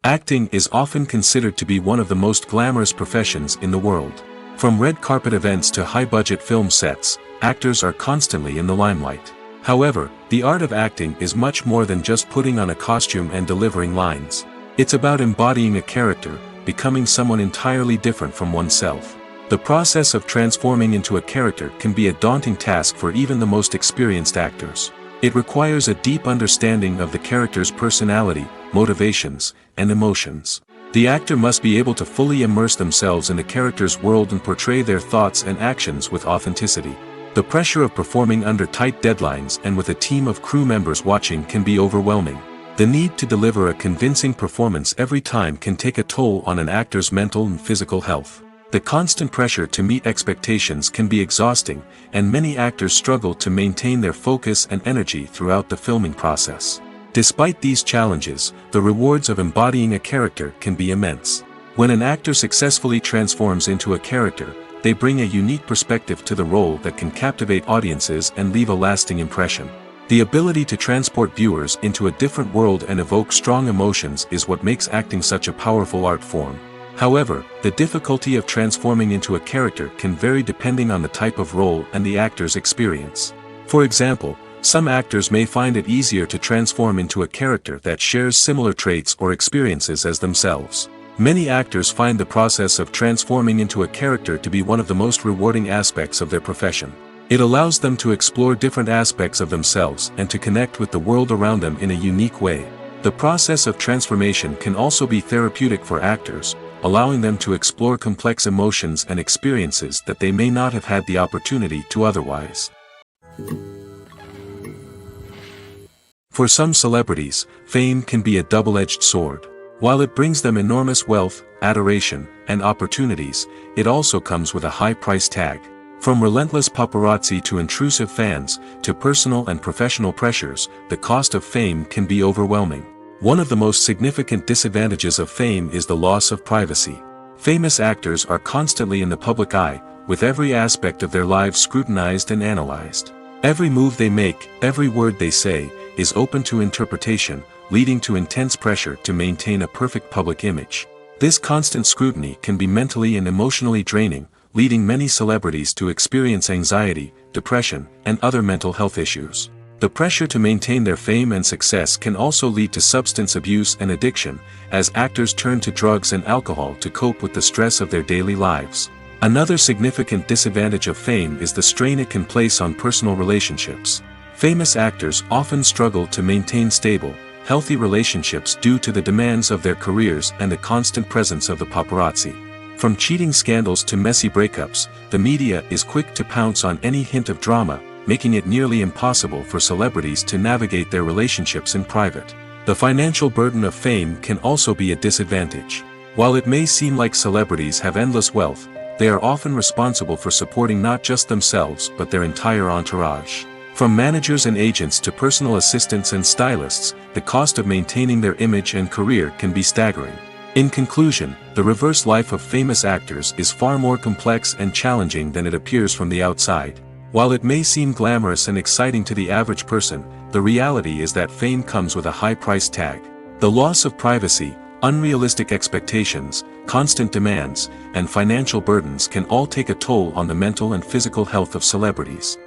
Acting is often considered to be one of the most glamorous professions in the world. From red carpet events to high-budget film sets, actors are constantly in the limelight. However, the art of acting is much more than just putting on a costume and delivering lines. It's about embodying a character, becoming someone entirely different from oneself. The process of transforming into a character can be a daunting task for even the most experienced actors. It requires a deep understanding of the character's personality, motivations, and emotions. The actor must be able to fully immerse themselves in the character's world and portray their thoughts and actions with authenticity. The pressure of performing under tight deadlines and with a team of crew members watching can be overwhelming. The need to deliver a convincing performance every time can take a toll on an actor's mental and physical health. The constant pressure to meet expectations can be exhausting, and many actors struggle to maintain their focus and energy throughout the filming process. Despite these challenges, the rewards of embodying a character can be immense. When an actor successfully transforms into a character, they bring a unique perspective to the role that can captivate audiences and leave a lasting impression. The ability to transport viewers into a different world and evoke strong emotions is what makes acting such a powerful art form. However, the difficulty of transforming into a character can vary depending on the type of role and the actor's experience. For example, some actors may find it easier to transform into a character that shares similar traits or experiences as themselves. Many actors find the process of transforming into a character to be one of the most rewarding aspects of their profession. It allows them to explore different aspects of themselves and to connect with the world around them in a unique way. The process of transformation can also be therapeutic for actors, allowing them to explore complex emotions and experiences that they may not have had the opportunity to otherwise. For some celebrities, fame can be a double-edged sword. While it brings them enormous wealth, adoration, and opportunities, it also comes with a high price tag. From relentless paparazzi to intrusive fans, to personal and professional pressures, the cost of fame can be overwhelming. One of the most significant disadvantages of fame is the loss of privacy. Famous actors are constantly in the public eye, with every aspect of their lives scrutinized and analyzed. Every move they make, every word they say, is open to interpretation, leading to intense pressure to maintain a perfect public image. This constant scrutiny can be mentally and emotionally draining, leading many celebrities to experience anxiety, depression, and other mental health issues. The pressure to maintain their fame and success can also lead to substance abuse and addiction, as actors turn to drugs and alcohol to cope with the stress of their daily lives. Another significant disadvantage of fame is the strain it can place on personal relationships. Famous actors often struggle to maintain stable, healthy relationships due to the demands of their careers and the constant presence of the paparazzi. From cheating scandals to messy breakups, the media is quick to pounce on any hint of drama, making it nearly impossible for celebrities to navigate their relationships in private. The financial burden of fame can also be a disadvantage. While it may seem like celebrities have endless wealth, they are often responsible for supporting not just themselves but their entire entourage. From managers and agents to personal assistants and stylists, the cost of maintaining their image and career can be staggering. In conclusion, the reverse life of famous actors is far more complex and challenging than it appears from the outside. While it may seem glamorous and exciting to the average person, the reality is that fame comes with a high price tag. The loss of privacy, unrealistic expectations, constant demands, and financial burdens can all take a toll on the mental and physical health of celebrities.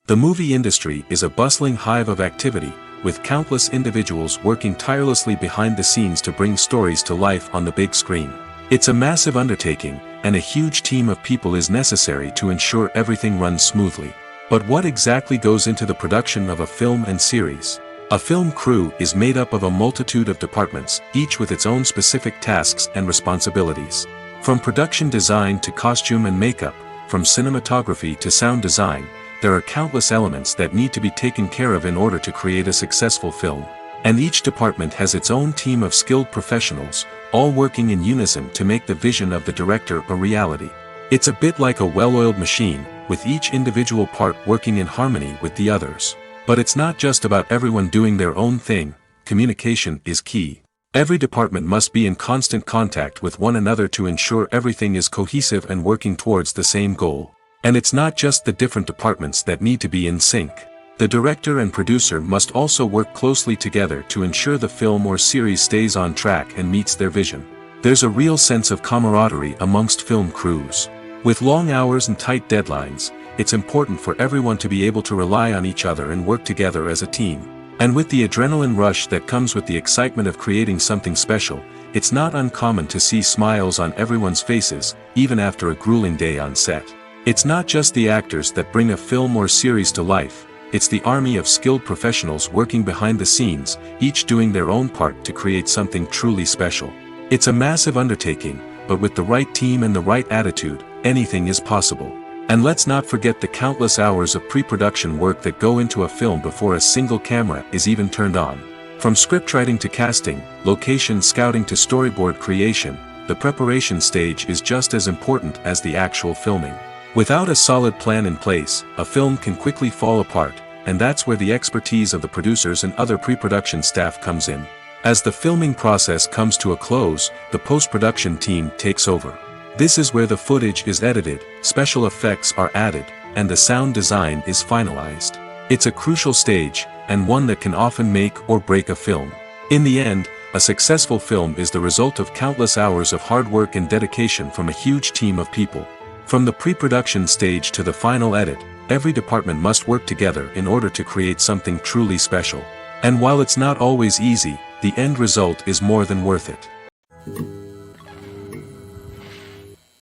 The movie industry is a bustling hive of activity, with countless individuals working tirelessly behind the scenes to bring stories to life on the big screen. It's a massive undertaking, and a huge team of people is necessary to ensure everything runs smoothly. But what exactly goes into the production of a film and series? A film crew is made up of a multitude of departments, each with its own specific tasks and responsibilities. From production design to costume and makeup, from cinematography to sound design, there are countless elements that need to be taken care of in order to create a successful film. And each department has its own team of skilled professionals, all working in unison to make the vision of the director a reality. It's a bit like a well-oiled machine, with each individual part working in harmony with the others. But it's not just about everyone doing their own thing. Communication is key. Every department must be in constant contact with one another to ensure everything is cohesive and working towards the same goal. And it's not just the different departments that need to be in sync. The director and producer must also work closely together to ensure the film or series stays on track and meets their vision. There's a real sense of camaraderie amongst film crews. With long hours and tight deadlines, it's important for everyone to be able to rely on each other and work together as a team. And with the adrenaline rush that comes with the excitement of creating something special, it's not uncommon to see smiles on everyone's faces, even after a grueling day on set. It's not just the actors that bring a film or series to life, it's the army of skilled professionals working behind the scenes, each doing their own part to create something truly special. It's a massive undertaking, but with the right team and the right attitude, anything is possible. And let's not forget the countless hours of pre-production work that go into a film before a single camera is even turned on. From scriptwriting to casting, location scouting to storyboard creation, the preparation stage is just as important as the actual filming. Without a solid plan in place, a film can quickly fall apart, and that's where the expertise of the producers and other pre-production staff comes in. As the filming process comes to a close, the post-production team takes over. This is where the footage is edited, special effects are added, and the sound design is finalized. It's a crucial stage, and one that can often make or break a film. In the end, a successful film is the result of countless hours of hard work and dedication from a huge team of people. From the pre-production stage to the final edit, every department must work together in order to create something truly special. And while it's not always easy, the end result is more than worth it.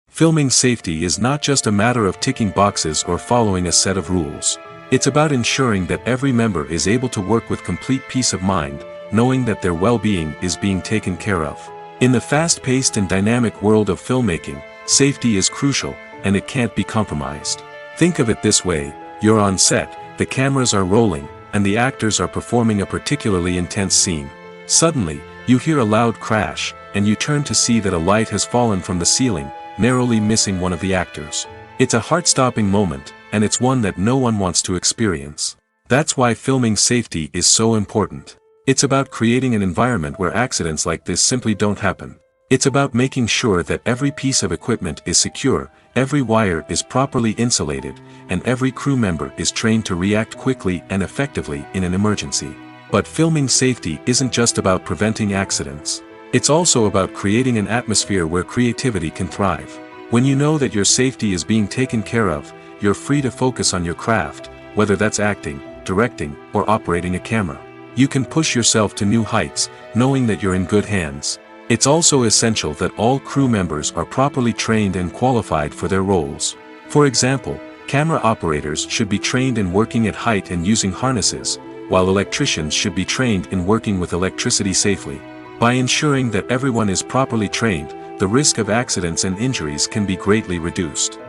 Filming safety is not just a matter of ticking boxes or following a set of rules. It's about ensuring that every member is able to work with complete peace of mind, knowing that their well-being is being taken care of. In the fast-paced and dynamic world of filmmaking, safety is crucial, and it can't be compromised. Think of it this way: you're on set, the cameras are rolling, and the actors are performing a particularly intense scene. Suddenly, You hear a loud crash, and you turn to see that a light has fallen from the ceiling, narrowly missing one of the actors. It's a heart-stopping moment, and it's one that no one wants to experience. That's why filming safety is so important. It's about creating an environment where accidents like this simply don't happen. It's about making sure that every piece of equipment is secure, every wire is properly insulated, and every crew member is trained to react quickly and effectively in an emergency. But filming safety isn't just about preventing accidents. It's also about creating an atmosphere where creativity can thrive. When you know that your safety is being taken care of, you're free to focus on your craft, whether that's acting, directing, or operating a camera. You can push yourself to new heights, knowing that you're in good hands. It's also essential that all crew members are properly trained and qualified for their roles. For example, camera operators should be trained in working at height and using harnesses, while electricians should be trained in working with electricity safely. By ensuring that everyone is properly trained, the risk of accidents and injuries can be greatly reduced.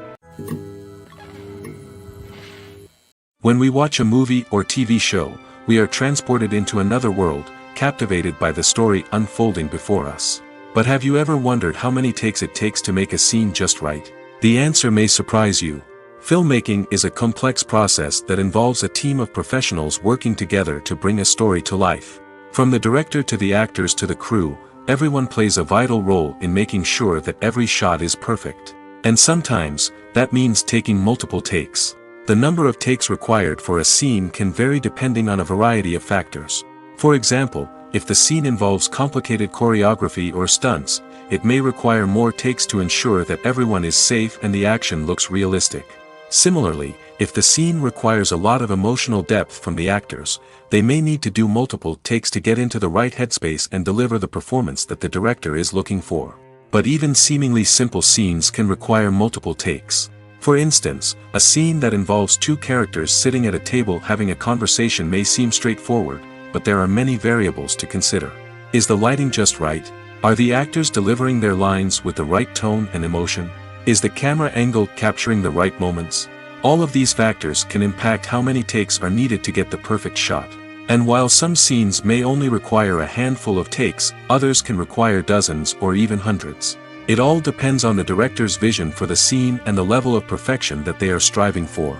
When we watch a movie or TV show, we are transported into another world, captivated by the story unfolding before us. But have you ever wondered how many takes it takes to make a scene just right? The answer may surprise you. Filmmaking is a complex process that involves a team of professionals working together to bring a story to life. From the director to the actors to the crew, everyone plays a vital role in making sure that every shot is perfect. And sometimes, that means taking multiple takes. The number of takes required for a scene can vary depending on a variety of factors. For example, if the scene involves complicated choreography or stunts, it may require more takes to ensure that everyone is safe and the action looks realistic. Similarly, if the scene requires a lot of emotional depth from the actors, they may need to do multiple takes to get into the right headspace and deliver the performance that the director is looking for. But even seemingly simple scenes can require multiple takes. For instance, a scene that involves two characters sitting at a table having a conversation may seem straightforward, but there are many variables to consider. Is the lighting just right? Are the actors delivering their lines with the right tone and emotion? Is the camera angle capturing the right moments? All of these factors can impact how many takes are needed to get the perfect shot. And while some scenes may only require a handful of takes, others can require dozens or even hundreds. It all depends on the director's vision for the scene and the level of perfection that they are striving for.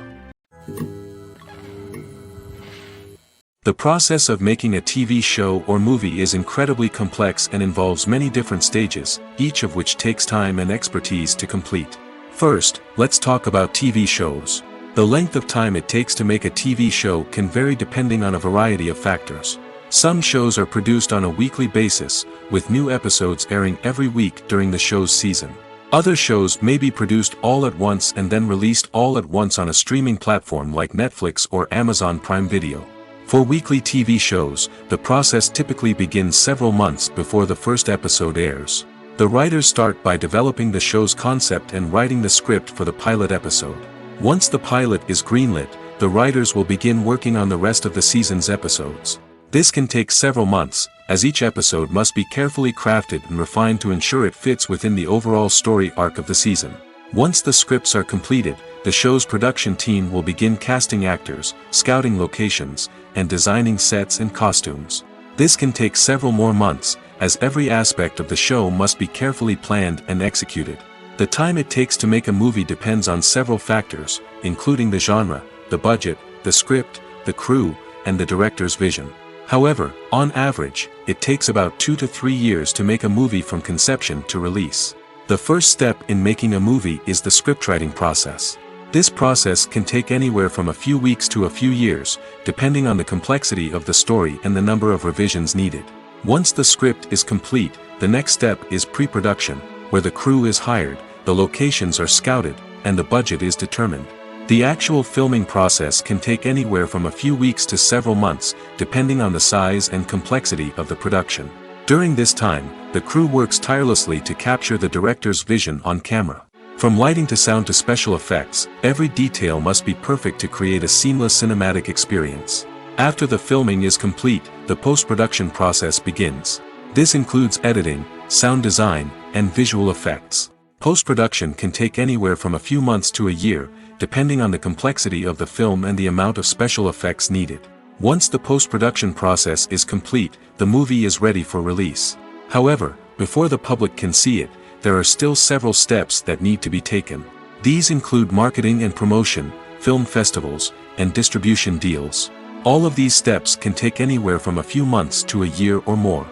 The process of making a TV show or movie is incredibly complex and involves many different stages, each of which takes time and expertise to complete. First, let's talk about TV shows. The length of time it takes to make a TV show can vary depending on a variety of factors. Some shows are produced on a weekly basis, with new episodes airing every week during the show's season. Other shows may be produced all at once and then released all at once on a streaming platform like Netflix or Amazon Prime Video. For weekly TV shows, the process typically begins several months before the first episode airs. The writers start by developing the show's concept and writing the script for the pilot episode. Once the pilot is greenlit, the writers will begin working on the rest of the season's episodes. This can take several months, as each episode must be carefully crafted and refined to ensure it fits within the overall story arc of the season. Once the scripts are completed, the show's production team will begin casting actors, scouting locations, and designing sets and costumes. This can take several more months, as every aspect of the show must be carefully planned and executed. The time it takes to make a movie depends on several factors, including the genre, the budget, the script, the crew, and the director's vision. However, on average, it takes about 2 to 3 years to make a movie from conception to release. The first step in making a movie is the scriptwriting process. This process can take anywhere from a few weeks to a few years, depending on the complexity of the story and the number of revisions needed. Once the script is complete, the next step is pre-production, where the crew is hired, the locations are scouted, and the budget is determined. The actual filming process can take anywhere from a few weeks to several months, depending on the size and complexity of the production. During this time, the crew works tirelessly to capture the director's vision on camera. From lighting to sound to special effects, every detail must be perfect to create a seamless cinematic experience. After the filming is complete, the post-production process begins. This includes editing, sound design, and visual effects. Post-production can take anywhere from a few months to a year, depending on the complexity of the film and the amount of special effects needed. Once the post-production process is complete, the movie is ready for release. However, before the public can see it, there are still several steps that need to be taken. These include marketing and promotion, film festivals, and distribution deals. All of these steps can take anywhere from a few months to a year or more.